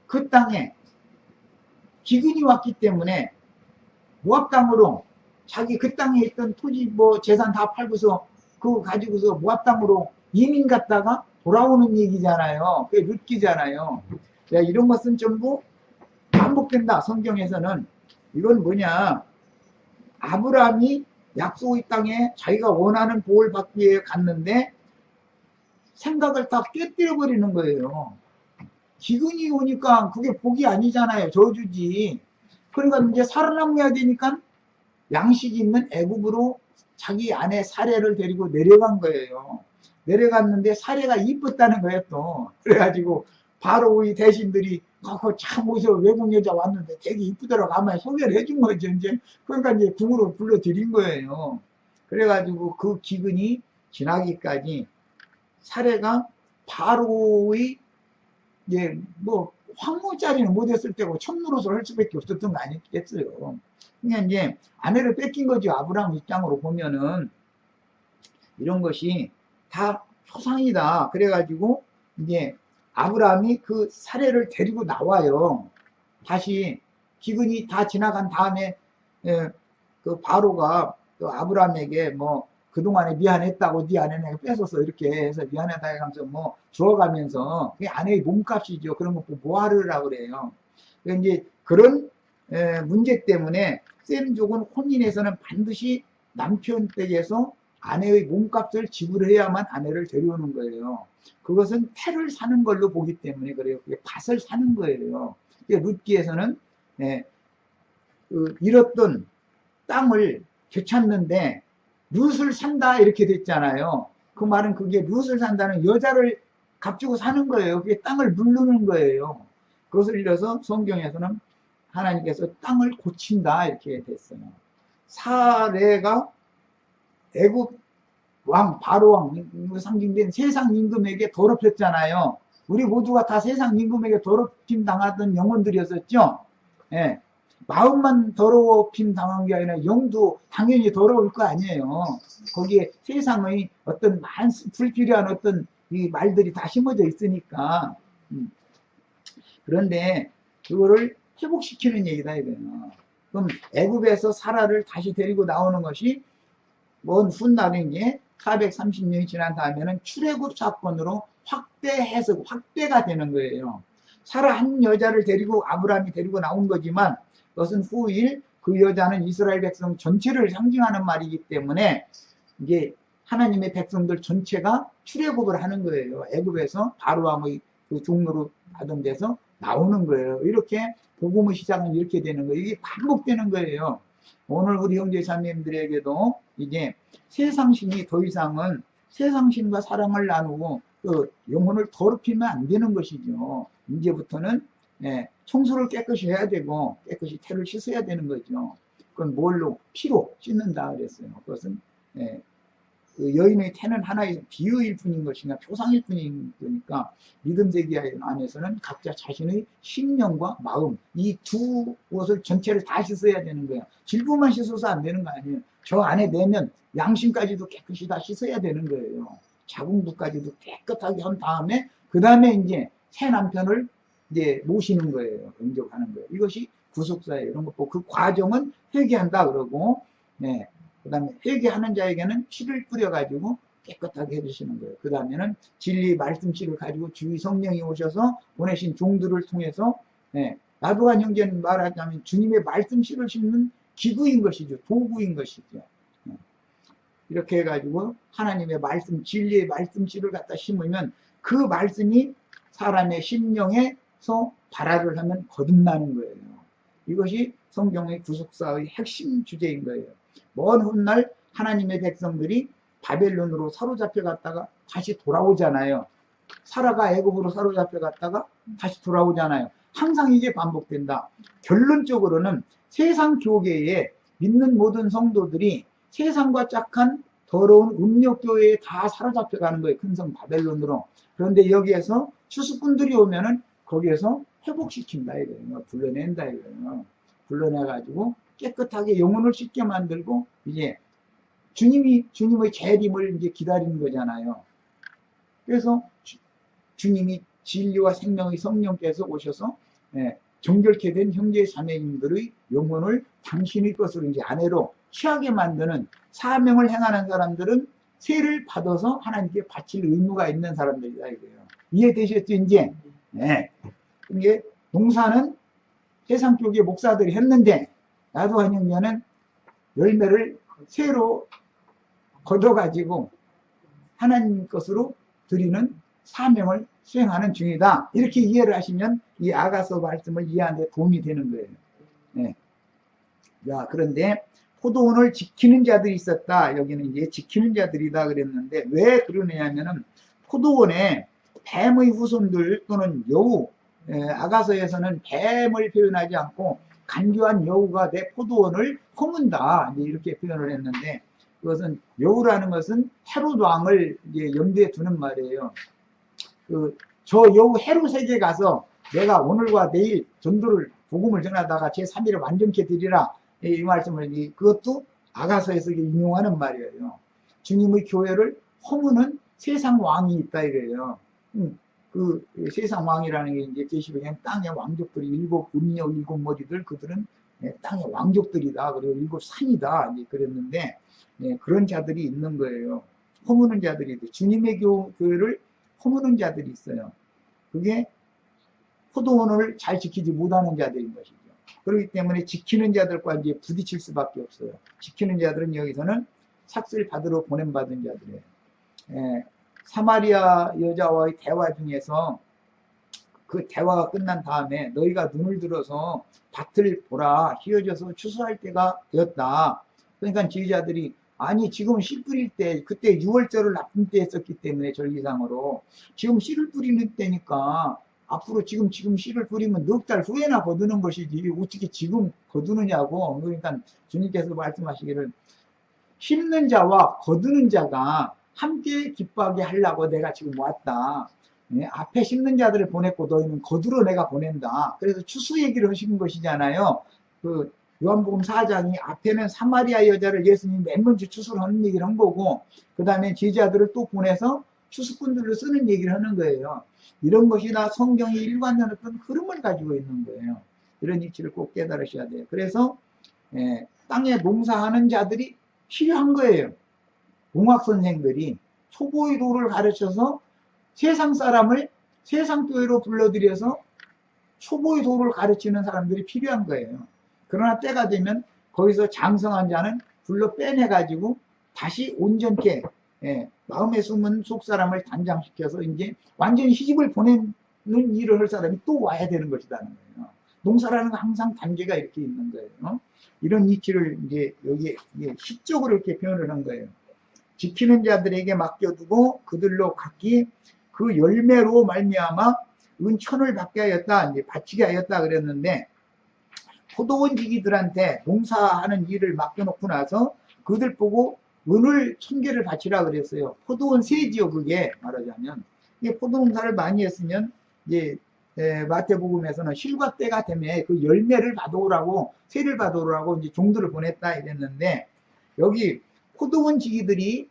그 땅에 기근이 왔기 때문에 모압 땅으로 자기 그 땅에 있던 토지 뭐 재산 다 팔고서 그거 가지고서 모압 땅으로 이민 갔다가 돌아오는 얘기잖아요. 그게 룻기잖아요. 이런 것은 전부 반복된다. 성경에서는. 이건 뭐냐, 아브라함이 약속의 땅에 자기가 원하는 복을 받기 위해 갔는데 생각을 다 깨뜨려 버리는 거예요. 기근이 오니까 그게 복이 아니잖아요. 저주지. 그러니까 이제 살아남아야 되니까 양식이 있는 애굽으로 자기 아내 사례를 데리고 내려간 거예요. 내려갔는데 사례가 이뻤다는 거예요 또. 그래가지고 바로의 대신들이 참 어디서 외국 여자 왔는데 되게 이쁘더라고 가만히 소개를 해준 거죠. 이제 그러니까 이제 궁으로 불러들인 거예요. 그래가지고 그 기근이 지나기까지 사례가 바로의 뭐 황무자리는 못했을 때고 천무로서 할 수밖에 없었던 거 아니겠어요. 그러니까 이제 아내를 뺏긴 거죠. 아브라함 입장으로 보면은 이런 것이 다 초상이다. 그래가지고 이제 아브라함이 그 사례를 데리고 나와요. 다시 기근이 다 지나간 다음에 그 바로가 또 아브라함에게 뭐 그동안에 미안했다고 네 아내 내가 뺏어서 이렇게 해서 미안하다 하면서 뭐 주워가면서 그게 아내의 몸값이죠. 그런 거 뭐하르라고 그래요. 그러니까 이제 그런 문제 때문에 셈족은 혼인에서는 반드시 남편 댁에서 아내의 몸값을 지불해야만 아내를 데려오는 거예요. 그것은 태를 사는 걸로 보기 때문에 그래요. 그게 밭을 사는 거예요. 룻기에서는 잃었던 땅을 되찾는데 룻을 산다 이렇게 됐잖아요. 그 말은 그게 룻을 산다는 여자를 값주고 사는 거예요. 그게 땅을 누르는 거예요. 그것을 일러서 성경에서는 하나님께서 땅을 고친다 이렇게 됐어요. 사례가 애굽 왕 바로 왕 상징된 세상 임금에게 더럽혔잖아요. 우리 모두가 다 세상 임금에게 더럽힘 당하던 영혼들이었었죠. 예. 마음만 더럽힘 당한 게 아니라 영도 당연히 더러울 거 아니에요. 거기에 세상의 어떤 불필요한 어떤 이 말들이 다 심어져 있으니까. 그런데 그거를 회복시키는 얘기다 이거예요. 그럼 애굽에서 사라를 다시 데리고 나오는 것이 먼 훗날인 게 430년이 지난 다음에는 출애굽 사건으로 확대가 되는 거예요. 사라 한 여자를 데리고 아브라함이 데리고 나온 거지만 그것은 후일 그 여자는 이스라엘 백성 전체를 상징하는 말이기 때문에 이게 하나님의 백성들 전체가 출애굽을 하는 거예요. 애굽에서 바로왕의 그 종로로 하던 데서 나오는 거예요. 이렇게 복음의 시작은 이렇게 되는 거예요. 이게 반복되는 거예요. 오늘 우리 형제자매님들에게도 이제 세상신이 더 이상은 세상신과 사랑을 나누고 그 영혼을 더럽히면 안 되는 것이죠. 이제부터는 청소를 깨끗이 해야 되고 깨끗이 태를 씻어야 되는 거죠. 그건 뭘로? 피로 씻는다 그랬어요. 그것은 그 여인의 태는 하나의 비유일 뿐인 것이냐 표상일 뿐인 거니까 믿음세계 안에서는 각자 자신의 심령과 마음 이 두 것을 전체를 다 씻어야 되는 거예요. 질부만 씻어서 안 되는 거 아니에요. 저 안에 내면 양심까지도 깨끗이 다 씻어야 되는 거예요. 자궁부까지도 깨끗하게 한 다음에 그 다음에 이제 새 남편을 이제 모시는 거예요. 영접하는 거예요. 이것이 구속사예요. 이런 거 보고 그 과정은 회개한다 그러고 그 다음에 회개하는 자에게는 피를 뿌려가지고 깨끗하게 해주시는 거예요. 그 다음에는 진리 말씀씨를 가지고 주의 성령이 오셔서 보내신 종들을 통해서 나도한 형제는 말하자면 주님의 말씀씨를 심는 기구인 것이죠. 도구인 것이죠. 이렇게 해가지고 하나님의 말씀, 진리의 말씀씨를 갖다 심으면 그 말씀이 사람의 심령에서 발화를 하면 거듭나는 거예요. 이것이 성경의 구속사의 핵심 주제인 거예요. 먼 훗날 하나님의 백성들이 바벨론으로 사로잡혀 갔다가 다시 돌아오잖아요. 사라가 애굽으로 사로잡혀 갔다가 다시 돌아오잖아요. 항상 이게 반복된다. 결론적으로는 세상 교계에 믿는 모든 성도들이 세상과 짝한 더러운 음욕교회에 다 사로잡혀 가는 거예요. 큰 성 바벨론으로. 그런데 여기에서 추수꾼들이 오면은 거기에서 회복시킨다 이거예요. 불러낸다 이거예요. 불러내가지고 깨끗하게 영혼을 씻게 만들고 이제 주님의 재림을 이제 기다리는 거잖아요. 그래서 주님이 진리와 생명의 성령께서 오셔서 정결케 된 형제 자매님들의 영혼을 당신의 것으로 이제 아내로 취하게 만드는 사명을 행하는 사람들은 세를 받아서 하나님께 바칠 의무가 있는 사람들이다 이거예요. 이해되셨죠 이제? 이게 농사는 세상 쪽의 목사들이 했는데 나도 한 형제는 열매를 새로 거둬가지고 하나님 것으로 드리는 사명을 수행하는 중이다. 이렇게 이해를 하시면 이 아가서 말씀을 이해하는 데 도움이 되는 거예요. 자, 그런데 포도원을 지키는 자들이 있었다. 여기는 이제 지키는 자들이다 그랬는데 왜 그러냐면은 포도원에 뱀의 후손들 또는 여우, 아가서에서는 뱀을 표현하지 않고 간교한 여우가 내 포도원을 허문다 이렇게 표현을 했는데 그것은 여우라는 것은 헤롯 왕을 이제 염두에 두는 말이에요. 저 여우 헤롯에게 가서 내가 오늘과 내일 전도를 복음을 전하다가 제 3일을 완전케 드리라 이 말씀을 그것도 아가서에서 인용하는 말이에요. 주님의 교회를 허무는 세상 왕이 있다 이거예요. 그 세상 왕이라는 게 이제 계시록에 땅의 왕족들이 일곱 음녀 일곱 머리들 그들은 땅의 왕족들이다 그리고 일곱 산이다 이제 그랬는데 그런 자들이 있는 거예요. 허무는 자들이 주님의 교회를 허무는 자들이 있어요. 그게 포도원을 잘 지키지 못하는 자들인 것이죠. 그렇기 때문에 지키는 자들과 이제 부딪힐 수밖에 없어요. 지키는 자들은 여기서는 삭슬 받으러 보냄받은 자들이에요. 사마리아 여자와의 대화 중에서 그 대화가 끝난 다음에 너희가 눈을 들어서 밭을 보라 휘어져서 추수할 때가 되었다. 그러니까 지휘자들이 아니 지금 씨 뿌릴 때 그때 6월절을 나쁜 때 했었기 때문에 절기상으로 지금 씨를 뿌리는 때니까 앞으로 지금 씨를 뿌리면 넉 달 후에나 거두는 것이지 어떻게 지금 거두느냐고. 그러니까 주님께서 말씀하시기를 심는 자와 거두는 자가 함께 기뻐하게 하려고 내가 지금 왔다. 예, 앞에 심는 자들을 보냈고 너희는 거두러 내가 보낸다. 그래서 추수 얘기를 하시는 것이잖아요. 그 요한복음 4장이 앞에는 사마리아 여자를 예수님이 맨 먼저 추수를 하는 얘기를 한 거고, 그 다음에 제자들을 또 보내서 추수꾼들을 쓰는 얘기를 하는 거예요. 이런 것이 다 성경의 일관된 어떤 흐름을 가지고 있는 거예요. 이런 이치를 꼭 깨달으셔야 돼요. 그래서 땅에 농사하는 자들이 필요한 거예요. 공학 선생들이 초보의 도를 가르쳐서 세상 사람을 세상 교회로 불러들여서 초보의 도를 가르치는 사람들이 필요한 거예요. 그러나 때가 되면 거기서 장성한 자는 불러 빼내가지고 다시 온전케 마음에 숨은 속사람을 단장시켜서 이제 완전히 시집을 보내는 일을 할 사람이 또 와야 되는 것이라는 거예요. 농사라는 건 항상 단계가 이렇게 있는 거예요. 이런 이치를 이제 여기에 시적으로 이렇게 표현을 한 거예요. 지키는 자들에게 맡겨두고 그들로 각기 그 열매로 말미암아 은천을 받게 하였다, 이제 바치게 하였다 그랬는데, 포도원 지기들한테 농사하는 일을 맡겨놓고 나서 그들 보고 은을 1000개를 바치라 그랬어요. 포도원 세지요, 그게 말하자면. 이게 포도농사를 많이 했으면 이제 마태복음에서는 실과 때가 되면 그 열매를 받아오라고, 세를 받아오라고 이제 종들을 보냈다 이랬는데, 여기 포도원 지기들이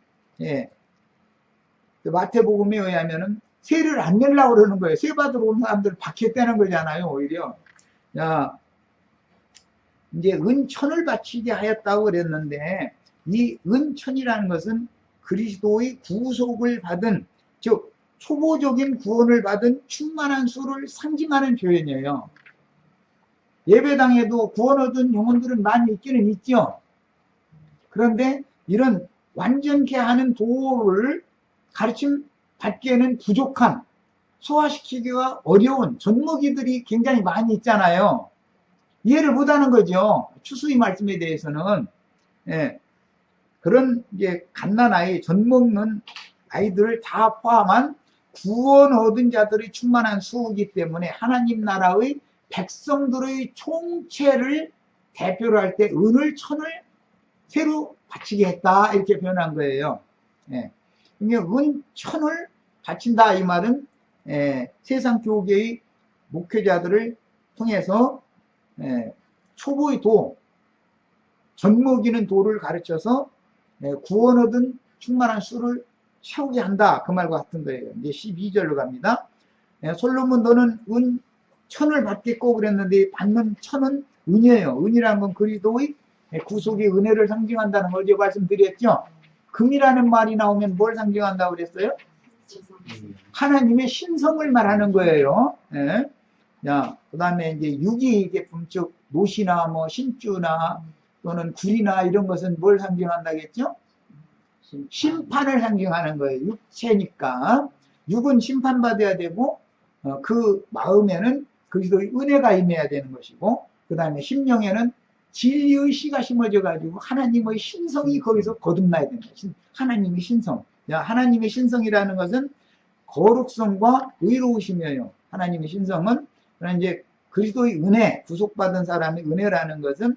마태복음에 의하면은 세를 안 내려고 그러는 거예요. 세 받으러 온 사람들을 박혔다는 거잖아요, 오히려. 야, 이제 은천을 바치게 하였다고 그랬는데, 이 은천이라는 것은 그리스도의 구속을 받은, 즉 초보적인 구원을 받은 충만한 수를 상징하는 표현이에요. 예배당에도 구원 얻은 영혼들은 많이 있기는 있죠. 그런데 이런 완전케 하는 도를 가르침 받기에는 부족한, 소화시키기가 어려운 젖먹이들이 굉장히 많이 있잖아요. 이해를 못하는 거죠. 추수의 말씀에 대해서는. 그런 이제 갓난아이, 젖먹는 아이들을 다 포함한 구원 얻은 자들의 충만한 수이기 때문에 하나님 나라의 백성들의 총체를 대표로 할 때 은을 천을 새로 바치게 했다, 이렇게 표현한 거예요. 그러니까 은천을 바친다 이 말은 세상 교계의 목회자들을 통해서 초보의 도, 젖먹이는 도를 가르쳐서 구원 얻은 충만한 수를 채우게 한다, 그 말과 같은 거예요. 이제 12절로 갑니다. 솔로몬 너는 은 천을 받겠고 그랬는데, 받는 천은 은이에요. 은이라는 건 그리스도의 구속의 은혜를 상징한다는 걸 어제 말씀드렸죠. 금이라는 말이 나오면 뭘 상징한다고 그랬어요? 하나님의 신성을 말하는 거예요. 그 다음에 이제 유기계품, 즉 노시나 뭐 신주나 또는 굴이나 이런 것은 뭘 상징한다겠죠? 심판을 상징하는 거예요. 육체니까. 육은 심판받아야 되고, 그 마음에는 그리스도의 은혜가 임해야 되는 것이고, 그 다음에 심령에는 진리의 씨가 심어져 가지고 하나님의 신성이 거기서 거듭나야 된다. 하나님의 신성. 하나님의 신성이라는 것은 거룩성과 의로우심이에요. 하나님의 신성은. 그러나 이제 그리스도의 은혜, 구속받은 사람의 은혜라는 것은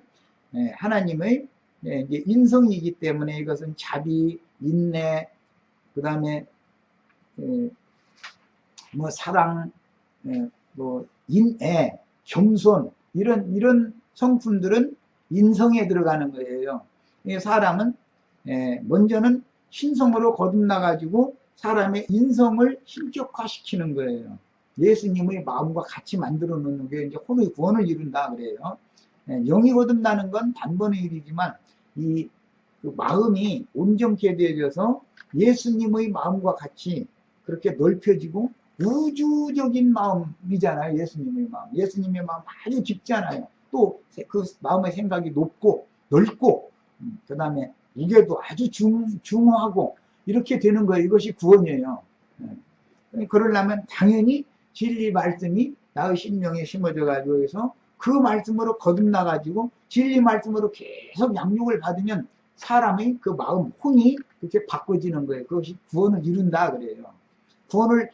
하나님의 이제 인성이기 때문에 이것은 자비, 인내, 그 다음에 뭐 사랑, 뭐 인애, 겸손, 이런 성품들은 인성에 들어가는 거예요. 사람은 먼저는 신성으로 거듭나 가지고 사람의 인성을 신격화시키는 거예요. 예수님의 마음과 같이 만들어 놓는 게 이제 혼의 구원을 이룬다 그래요. 영이 거듭나는 건 단번의 일이지만 그 마음이 온전케 되어져서 예수님의 마음과 같이 그렇게 넓혀지고, 우주적인 마음이잖아요. 예수님의 마음. 예수님의 마음 아주 깊잖아요. 또 그 마음의 생각이 높고 넓고, 그 다음에 무게도 아주 중후하고 이렇게 되는 거예요. 이것이 구원이에요. 그러려면 당연히 진리 말씀이 나의 심령에 심어져 가지고 해서 그 말씀으로 거듭나 가지고 진리 말씀으로 계속 양육을 받으면 사람의 그 마음, 혼이 그렇게 바꿔지는 거예요. 그것이 구원을 이룬다 그래요. 구원을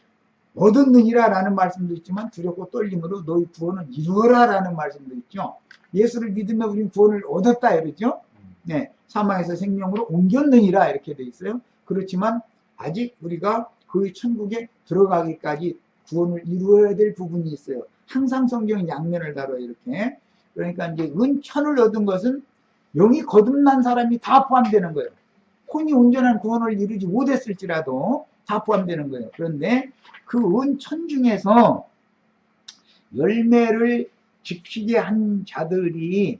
얻었느니라 라는 말씀도 있지만 두렵고 떨림으로 너희 구원을 이루어라 라는 말씀도 있죠. 예수를 믿으면 우리는 구원을 얻었다 이러죠. 네, 사망에서 생명으로 옮겼느니라 이렇게 돼 있어요. 그렇지만 아직 우리가 그 천국에 들어가기까지 구원을 이루어야 될 부분이 있어요. 항상 성경은 양면을 다뤄요, 이렇게. 그러니까 이제 은천을 얻은 것은 영이 거듭난 사람이 다 포함되는 거예요. 혼이 온전한 구원을 이루지 못했을지라도 다 포함되는 거예요. 그런데 그 은천 중에서 열매를 지키게 한 자들이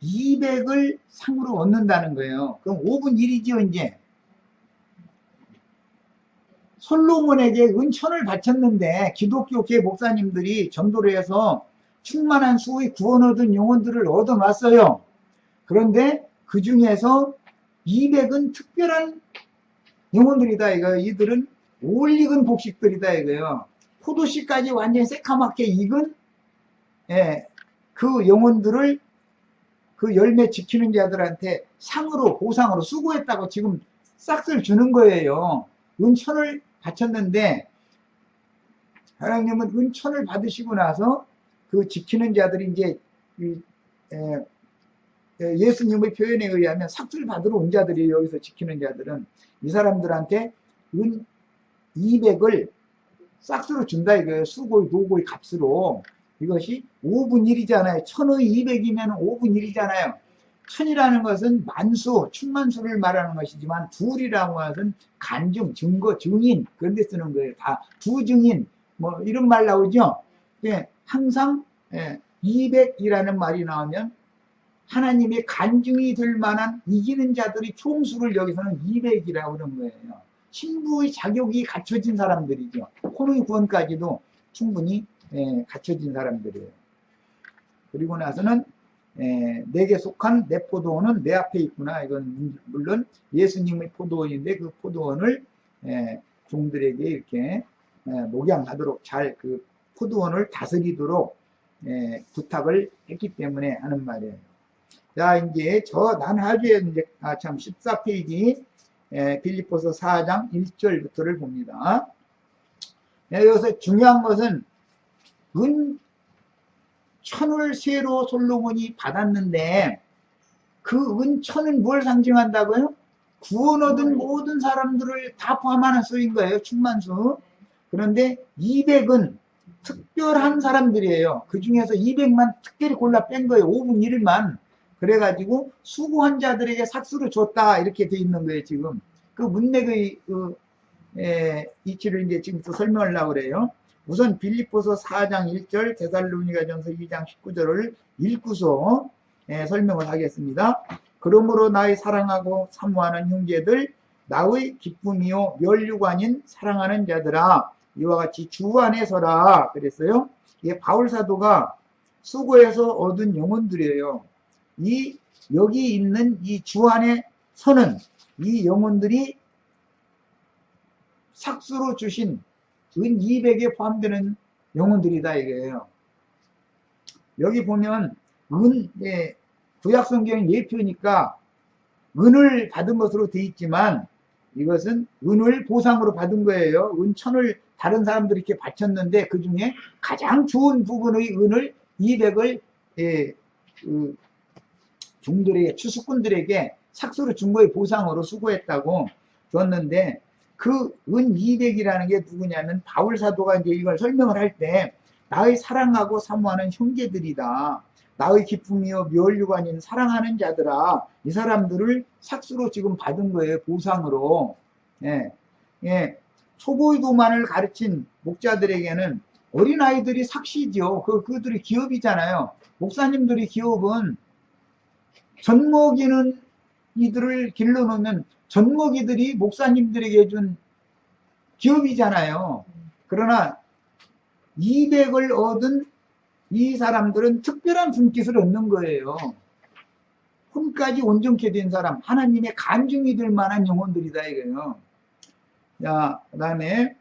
200을 상으로 얻는다는 거예요. 그럼 5분 1이지요, 이제. 솔로몬에게 은천을 바쳤는데 기독교계 목사님들이 전도를 해서 충만한 수의 구원 얻은 영혼들을 얻어놨어요. 그런데 그 중에서 200은 특별한 영혼들이다 이거예요. 이들은 올익은 복식들이다 이거예요. 포도씨까지 완전히 새카맣게 익은 그 영혼들을 그 열매 지키는 자들한테 상으로 보상으로 수고했다고 지금 싹을 주는 거예요. 은천을 바쳤는데 하나님은 은천을 받으시고 나서 그 지키는 자들이 이제 예수님의 표현에 의하면 삭을 받으러 온 자들이 여기서 지키는 자들은 이 사람들한테 은 200을 싹수로 준다 이거예요. 수고의 노고의 값으로. 이것이 5분 1이잖아요. 1000의 200이면 5분 1이잖아요. 1000이라는 것은 만수, 충만수를 말하는 것이지만 둘이라고 하는 것은 간증, 증거, 증인 그런 데 쓰는 거예요. 다 두증인 뭐 이런 말 나오죠. 예, 항상 200이라는 말이 나오면 하나님의 간증이 될 만한 이기는 자들이 총수를 여기서는 200이라고 그런 거예요. 신부의 자격이 갖춰진 사람들이죠. 혼의 구원까지도 충분히 갖춰진 사람들이에요. 그리고 나서는 내게 속한 내 포도원은 내 앞에 있구나. 이건 물론 예수님의 포도원인데 그 포도원을 종들에게 이렇게 목양하도록 잘 그 포도원을 다스리도록 부탁을 했기 때문에 하는 말이에요. 자, 이제 난 하주에 이제 참 14페이지 빌립보서 4장 1절부터를 봅니다. 여기서 중요한 것은 은천을 새로 솔로몬이 받았는데 그 은천은 뭘 상징한다고요? 구원 얻은 모든 사람들을 다 포함하는 수인 거예요. 충만수. 그런데 200은 특별한 사람들이에요. 그 중에서 200만 특별히 골라 뺀 거예요. 5분 1만. 그래가지고 수고한 자들에게 삭수를 줬다 이렇게 돼 있는 거예요. 지금 그 문맥의 이치를 이제 지금부터 설명하려고 그래요. 우선 빌립보서 4장 1절, 데살로니가전서 2장 19절을 읽고서 설명을 하겠습니다. 그러므로 나의 사랑하고 사모하는 형제들, 나의 기쁨이요 면류관인 사랑하는 자들아, 이와 같이 주 안에 서라 그랬어요. 이게 바울 사도가 수고해서 얻은 영혼들이에요. 여기 있는 이 주 안에 서는 이 영혼들이 삭수로 주신 은 200에 포함되는 영혼들이다 이거예요. 여기 보면 구약 성경은 예표니까 은을 받은 것으로 되어 있지만 이것은 은을 보상으로 받은 거예요. 은천을 다른 사람들이 이렇게 바쳤는데 그 중에 가장 좋은 부분의 은을 200을 종들에게 추수꾼들에게 삭수로 준 거의 보상으로 수고했다고 줬는데 그 은 200이라는 게 누구냐면 바울 사도가 이제 이걸 설명을 할 때 나의 사랑하고 사모하는 형제들이다. 나의 기쁨이요 면류관인 사랑하는 자들아. 이 사람들을 삭수로 지금 받은 거예요. 보상으로. 초보의 도만을 가르친 목자들에게는 어린아이들이 삭시죠. 그들이 기업이잖아요. 목사님들이 기업은 젖먹이는 이들을 길러놓으면 젖먹이들이 목사님들에게 준 기업이잖아요. 그러나 200을 얻은 이 사람들은 특별한 분깃을 얻는 거예요. 혼까지 온전케 된 사람, 하나님의 간증이 될 만한 영혼들이다 이거예요. 자, 그 다음에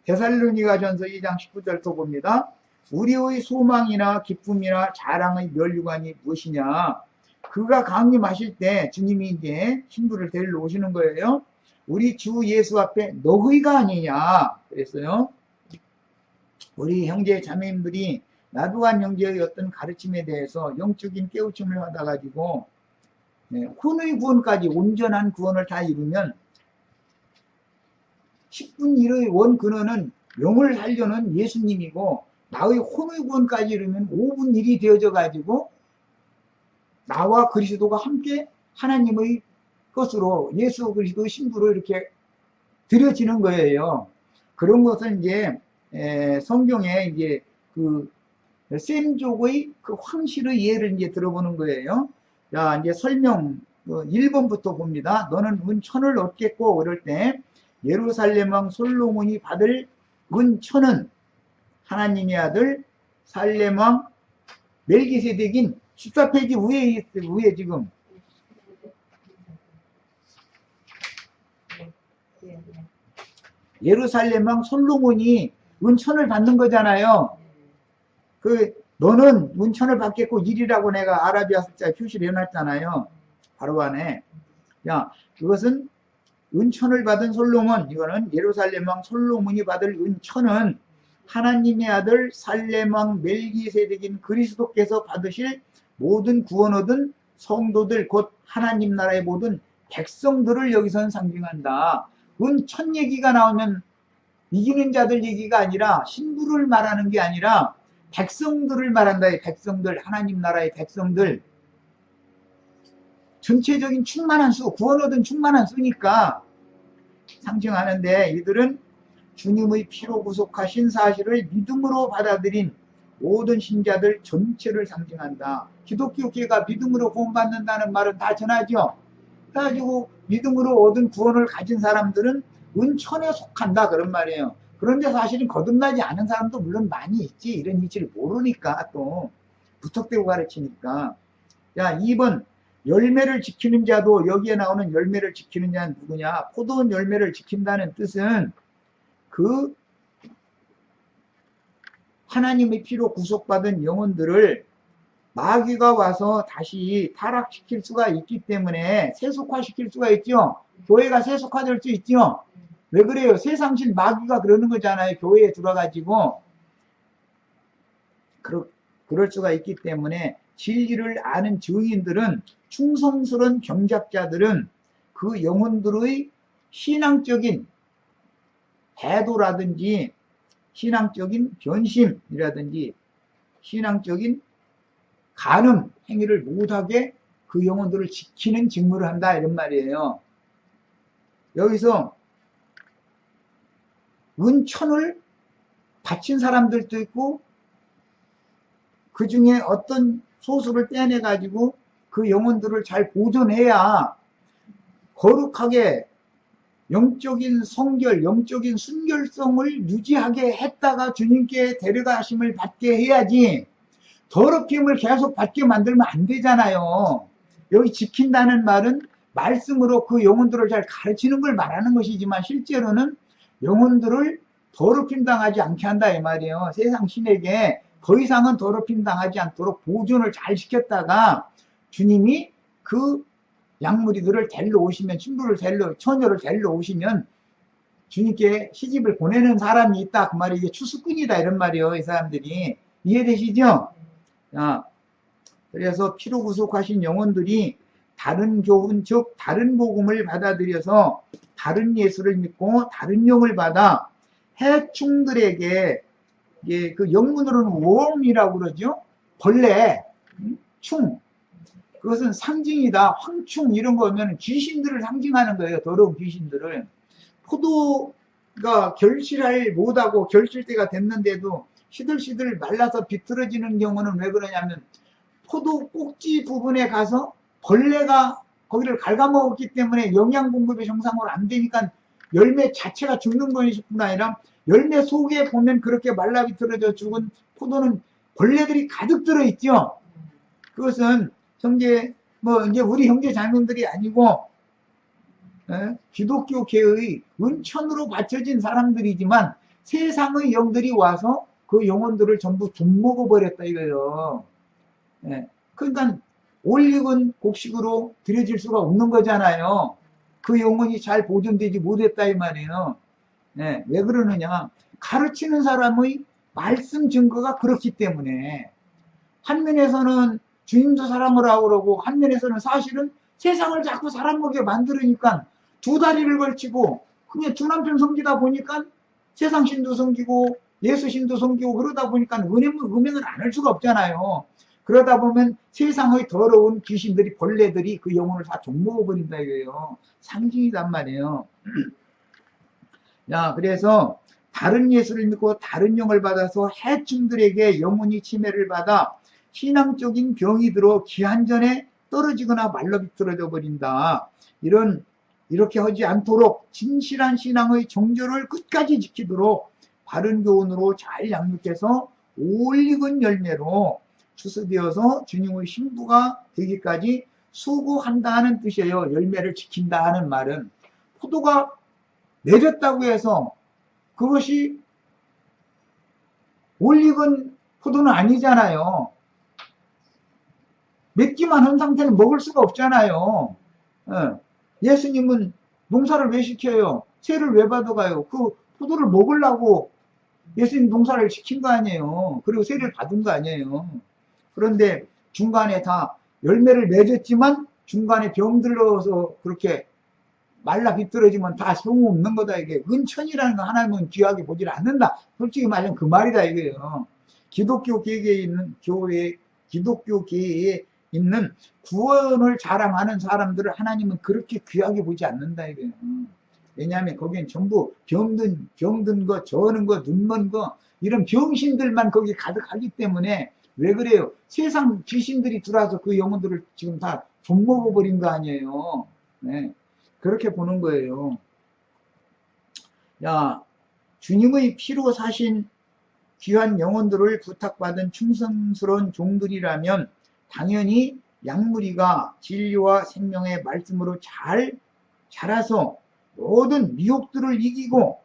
데살로니가전서 2장 19절 또 봅니다. 우리의 소망이나 기쁨이나 자랑의 면류관이 무엇이냐? 그가 강림하실 때 주님이 이제 신부를 데리러 오시는 거예요. 우리 주 예수 앞에 너희가 아니냐 그랬어요. 우리 형제 자매님들이 나두한 형제의 어떤 가르침에 대해서 영적인 깨우침을 받아가지고 혼의 구원까지 온전한 구원을 다 이루면 10분 일의 원 근원은 영을 살려는 예수님이고, 나의 혼의 구원까지 이루면 5분 일이 되어져 가지고 나와 그리스도가 함께 하나님의 것으로 예수 그리스도의 신부로 이렇게 드려지는 거예요. 그런 것은 이제 성경에 이제 그 셈족의 그 황실의 예를 이제 들어보는 거예요. 자, 이제 설명 1번부터 봅니다. 너는 은천을 얻겠고, 그럴 때 예루살렘 왕 솔로몬이 받을 은천은 하나님의 아들 살렘 왕 멜기세덱인 14페이지 위에 지금 예루살렘 왕 솔로몬이 은천을 받는 거잖아요. 너는 은천을 받겠고 일이라고 내가 아라비아 숫자에 표시를 해놨잖아요. 바로 안에. 야, 그것은 은천을 받은 솔로몬, 이거는 예루살렘 왕 솔로몬이 받을 은천은 하나님의 아들 살렘 왕 멜기세덱인 그리스도께서 받으실 모든 구원 얻은 성도들, 곧 하나님 나라의 모든 백성들을 여기서는 상징한다. 은천 얘기가 나오면 이기는 자들 얘기가 아니라 신부를 말하는 게 아니라 백성들을 말한다. 백성들, 하나님 나라의 백성들. 전체적인 충만한 수, 구원 얻은 충만한 수니까 상징하는데, 이들은 주님의 피로 구속하신 사실을 믿음으로 받아들인 모든 신자들 전체를 상징한다. 기독교계가 믿음으로 구원받는다는 말은 다 전하죠. 그래가지고 믿음으로 얻은 구원을 가진 사람들은 은천에 속한다 그런 말이에요. 그런데 사실은 거듭나지 않은 사람도 물론 많이 있지. 이런 이치를 모르니까 또 부탁대고 가르치니까. 자, 2번 열매를 지키는 자도, 여기에 나오는 열매를 지키는 자는 누구냐? 포도원 열매를 지킨다는 뜻은 그 하나님의 피로 구속받은 영혼들을 마귀가 와서 다시 타락시킬 수가 있기 때문에 세속화시킬 수가 있죠. 교회가 세속화될 수 있죠. 왜 그래요? 세상실 마귀가 그러는 거잖아요. 교회에 들어가지고. 그럴 수가 있기 때문에 진리를 아는 증인들은, 충성스러운 경작자들은 그 영혼들의 신앙적인 배도라든지 신앙적인 변심이라든지 신앙적인 간음 행위를 못하게 그 영혼들을 지키는 직무를 한다 이런 말이에요. 여기서 은천을 바친 사람들도 있고, 그 중에 어떤 소수를 떼내 가지고 그 영혼들을 잘 보존해야 거룩하게 영적인 성결, 영적인 순결성을 유지하게 했다가 주님께 데려가심을 받게 해야지, 더럽힘을 계속 받게 만들면 안 되잖아요. 여기 지킨다는 말은 말씀으로 그 영혼들을 잘 가르치는 걸 말하는 것이지만, 실제로는 영혼들을 더럽힘 당하지 않게 한다 이 말이에요. 세상 신에게 더 이상은 더럽힘 당하지 않도록 보존을 잘 시켰다가 주님이 그 양무리들을 데리러 오시면, 신부를 처녀를 데리러 오시면 주님께 시집을 보내는 사람이 있다 그 말이, 이게 추수꾼이다 이런 말이에요. 이 사람들이 이해되시죠? 그래서 피로 구속하신 영혼들이 다른 교훈, 즉 다른 복음을 받아들여서 다른 예수를 믿고 다른 영을 받아 해충들에게, 그 영문으로는 worm이라고 그러죠. 벌레, 충. 그것은 상징이다. 황충 이런 거면 귀신들을 상징하는 거예요. 더러운 귀신들을. 포도가 결실을 못하고 결실 때가 됐는데도 시들시들 말라서 비틀어지는 경우는 왜 그러냐면, 포도 꼭지 부분에 가서 벌레가 거기를 갉아먹었기 때문에 영양 공급이 정상으로 안 되니까 열매 자체가 죽는 것일 뿐 아니라, 열매 속에 보면 그렇게 말라 비틀어져 죽은 포도는 벌레들이 가득 들어있죠. 그것은 형제, 이제 우리 형제 자매들이 아니고 기독교계의 은천으로 바쳐진 사람들이지만 세상의 영들이 와서 그 영혼들을 전부 좀먹어 버렸다 이거예요. 그러니까 올익은 곡식으로 드려질 수가 없는 거잖아요. 그 영혼이 잘 보존되지 못했다 이 말이에요. 네, 왜 그러느냐? 가르치는 사람의 말씀 증거가 그렇기 때문에 한 면에서는 주님도 사랑을 하고 그러고 한 면에서는 사실은 세상을 자꾸 사람 먹게 만들으니까 두 다리를 걸치고 그냥 두 남편 섬기다 보니까 세상 신도 섬기고 예수 신도 섬기고 그러다 보니까 음행을 안 할 수가 없잖아요. 그러다 보면 세상의 더러운 귀신들이 벌레들이 그 영혼을 다 좀먹어버린다 이거예요. 상징이단 말이에요. 야, 그래서 다른 예수를 믿고 다른 영을 받아서 해충들에게 영혼이 침해를 받아 신앙적인 병이 들어 기한전에 떨어지거나 말라 비틀어져 버린다. 이렇게 하지 않도록 진실한 신앙의 정절을 끝까지 지키도록 바른 교훈으로 잘 양육해서 올익은 열매로 추수되어서 주님의 신부가 되기까지 수고한다는 뜻이에요. 열매를 지킨다 하는 말은 포도가 맺었다고 해서 그것이 올익은 포도는 아니잖아요. 맺기만 한 상태는 먹을 수가 없잖아요. 예수님은 농사를 왜 시켜요? 세를 왜 받아가요? 그 포도를 먹으려고 예수님 농사를 시킨 거 아니에요. 그리고 세를 받은 거 아니에요. 그런데 중간에 다 열매를 맺었지만 중간에 병들어서 그렇게 말라 비틀어지면 다 소용없는 거다 이게. 은천이라는 거 하나님은 귀하게 보질 않는다. 솔직히 말하면 그 말이다 이거예요. 기독교 계계에 있는 구원을 자랑하는 사람들을 하나님은 그렇게 귀하게 보지 않는다 이거예요. 왜냐하면 거기엔 전부 병든 거, 저는 거, 눈먼 거 이런 병신들만 거기 가득하기 때문에. 왜 그래요? 세상 귀신들이 들어와서 그 영혼들을 지금 다 좀먹어버린 거 아니에요. 네. 그렇게 보는 거예요. 야, 주님의 피로 사신 귀한 영혼들을 부탁받은 충성스러운 종들이라면 당연히 양무리가 진리와 생명의 말씀으로 잘 자라서 모든 미혹들을 이기고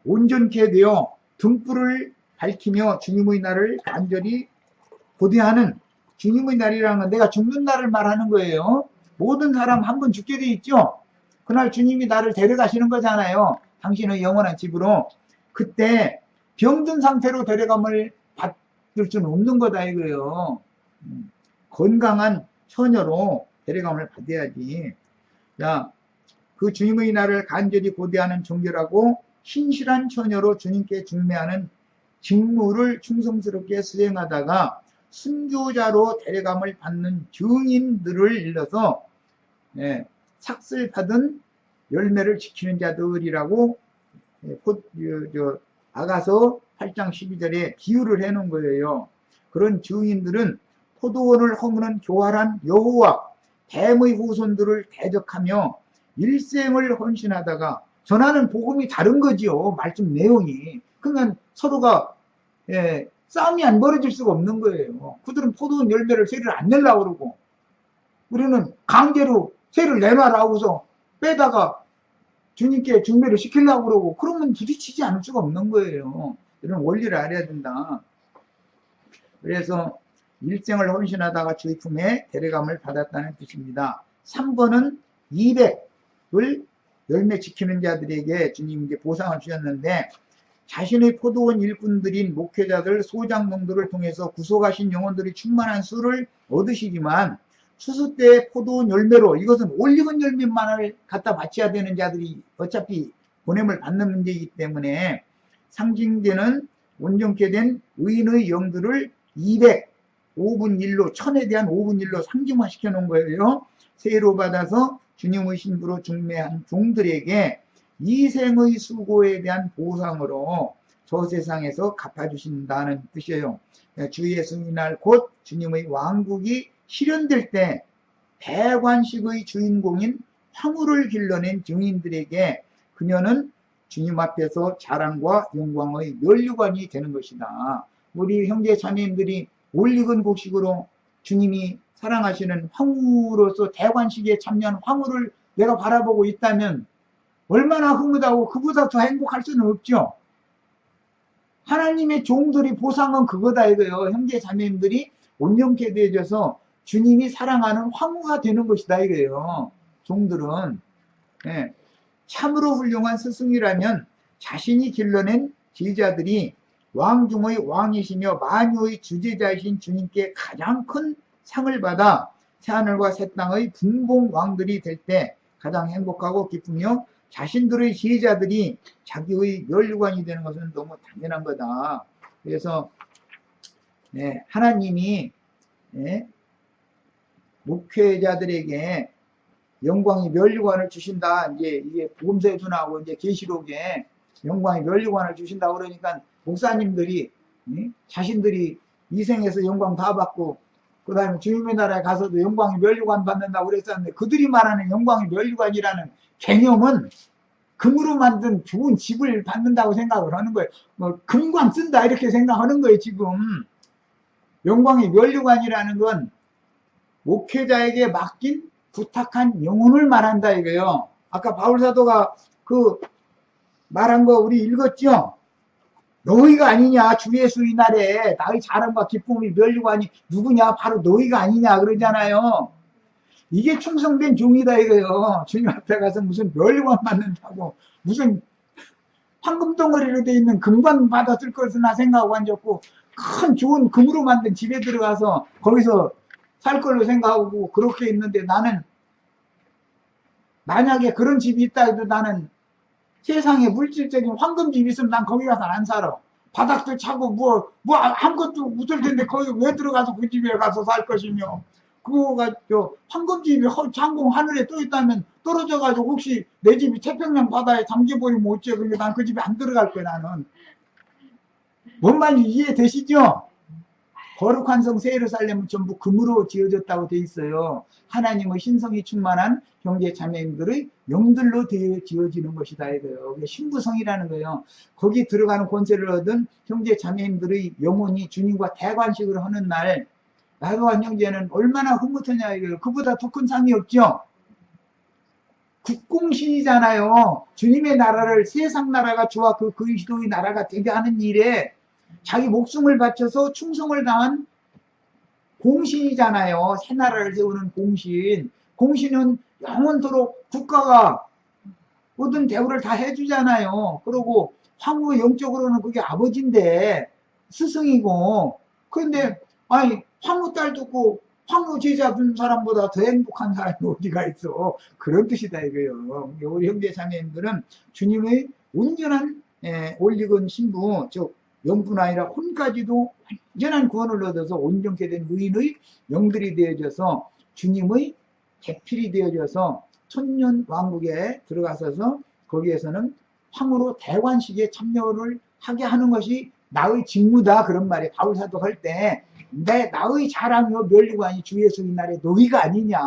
온전케 되어 등불을 밝히며 주님의 날을 간절히 고대하는. 주님의 날이라는 건 내가 죽는 날을 말하는 거예요. 모든 사람 한 번 죽게 돼 있죠. 그날 주님이 나를 데려가시는 거잖아요. 당신의 영원한 집으로. 그때 병든 상태로 데려감을 받을 수는 없는 거다 이거예요. 건강한 처녀로 데려감을 받아야지. 야, 그 주님의 날을 간절히 고대하는 정결하고 신실한 처녀로 주님께 중매하는 직무를 충성스럽게 수행하다가 순교자로 데려감을 받는 증인들을 일러서 삭슬 받은 열매를 지키는 자들이라고 아가서 8장 12절에 비유를 해놓은 거예요. 그런 증인들은 포도원을 허무는 교활한 여호와 뱀의 후손들을 대적하며 일생을 헌신하다가 전하는 복음이 다른 거지요. 말씀 내용이. 그러니까 서로가 싸움이 안 벌어질 수가 없는 거예요. 그들은 포도원 열매를 세를 안 내려고 그러고 우리는 강제로 세를 내놔라 하고서 빼다가 주님께 중매를 시키려고 그러고 그러면 부딪히지 않을 수가 없는 거예요. 이런 원리를 알아야 된다. 그래서 일생을 헌신하다가 주의 품에 데려감을 받았다는 뜻입니다. 3번은 200을 열매 지키는 자들에게 주님이 이제 보상을 주셨는데 자신의 포도원 일꾼들인 목회자들, 소장농들을 통해서 구속하신 영혼들이 충만한 수를 얻으시지만 추수 때 포도원 열매로 이것은 올익은 열매만을 갖다 바쳐야 되는 자들이 어차피 보냄을 받는 문제이기 때문에 상징되는 온전케 된 의인의 영들을 200 5분 1로 1000에 대한 5분 1로 상징화 시켜 놓은 거예요. 세로 받아서 주님의 신부로 중매한 종들에게 이생의 수고에 대한 보상으로 저 세상에서 갚아주신다는 뜻이에요. 주 예수의 날 곧 주님의 왕국이 실현될 때 대관식의 주인공인 황후를 길러낸 증인들에게 그녀는 주님 앞에서 자랑과 영광의 면류관이 되는 것이다. 우리 형제 자매님들이 올익은 곡식으로 주님이 사랑하시는 황후로서 대관식에 참여한 황후를 내가 바라보고 있다면 얼마나 흐뭇하고 그보다 더 행복할 수는 없죠. 하나님의 종들이 보상은 그거다 이거예요. 형제 자매님들이 온전케 되어져서 주님이 사랑하는 황후가 되는 것이다 이거예요. 종들은 예, 참으로 훌륭한 스승이라면 자신이 길러낸 제자들이 왕 중의 왕이시며 만유의 주제자이신 주님께 가장 큰 상을 받아 새하늘과 새 땅의 분봉 왕들이 될 때 가장 행복하고 기쁘며 자신들의 제자들이 자기의 면류관이 되는 것은 너무 당연한 거다. 그래서 하나님이 목회자들에게 영광의 면류관을 주신다. 이제 이게 복음서에도 나오고 이제 계시록에 영광의 면류관을 주신다 그러니까 목사님들이 자신들이 이 생에서 영광 다 받고 그 다음에 주님의 나라에 가서도 영광의 면류관 받는다고 그랬었는데 그들이 말하는 영광의 면류관이라는 개념은 금으로 만든 좋은 집을 받는다고 생각을 하는 거예요. 뭐 금광 쓴다 이렇게 생각하는 거예요. 지금 영광의 면류관이라는 건 목회자에게 맡긴 부탁한 영혼을 말한다 이거예요. 아까 바울사도가 그 말한 거 우리 읽었죠? 너희가 아니냐 주 예수의 날에 나의 자랑과 기쁨이 면류관이 누구냐 바로 너희가 아니냐 그러잖아요. 이게 충성된 종이다 이거예요. 주님 앞에 가서 무슨 면류관 받는다고 무슨 황금덩어리로 되어 있는 금관 받았을 것이나 생각하고 앉았고 큰 좋은 금으로 만든 집에 들어가서 거기서 살 걸로 생각하고 그렇게 있는데 나는 만약에 그런 집이 있다 해도 나는 세상에 물질적인 황금집이 있으면 난 거기 가서 안 살아. 바닥도 차고 뭐 아무것도 못할 텐데 거기 왜 들어가서 그 집에 가서 살 것이며 그거가 황금집이 창공 하늘에 떠 있다면 떨어져가지고 혹시 내 집이 태평양 바다에 잠겨버리면 어째. 그러니까 난 그 집에 안 들어갈 거야 나는. 뭔 말인지 이해되시죠? 거룩한 성 새 예루살렘은 전부 금으로 지어졌다고 돼 있어요. 하나님의 신성이 충만한 형제 자매님들의 영들로 지어지는 것이다 이거예요. 신부성이라는 거예요. 거기 들어가는 권세를 얻은 형제 자매님들의 영혼이 주님과 대관식을 하는 날 나도한 형제는 얼마나 흐뭇하냐 이거예요. 그보다 더 큰 상이 없죠. 국공신이잖아요. 주님의 나라를 세상 나라가 주와 그 그리스도의 나라가 되게 하는 일에 자기 목숨을 바쳐서 충성을 다한 공신이잖아요. 새 나라를 세우는 공신. 공신은 영원토록 국가가 모든 대우를 다 해주잖아요. 그리고 황후 영적으로는 그게 아버지인데 스승이고 그런데 아니 황후 딸 듣고 황후 제자 둔 사람보다 더 행복한 사람이 어디가 있어. 그런 뜻이다 이거예요. 우리 형제 자매님들은 주님의 온전한 올리건 신부 즉 영뿐 아니라 혼까지도 완전한 구원을 얻어서 온전케 된 의인의 영들이 되어져서 주님의 대필이 되어져서 천년 왕국에 들어가서서 거기에서는 황후로 대관식에 참여를 하게 하는 것이 나의 직무다 그런 말이에요. 바울사도 할 때 나의 자랑이요 면류관이 주 예수의 날에 너희가 아니냐.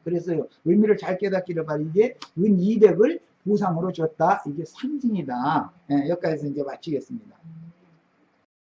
그래서 의미를 잘 깨닫기를 바라. 이게 은 200을 보상으로 줬다. 이게 상징이다. 여기까지서 이제 마치겠습니다.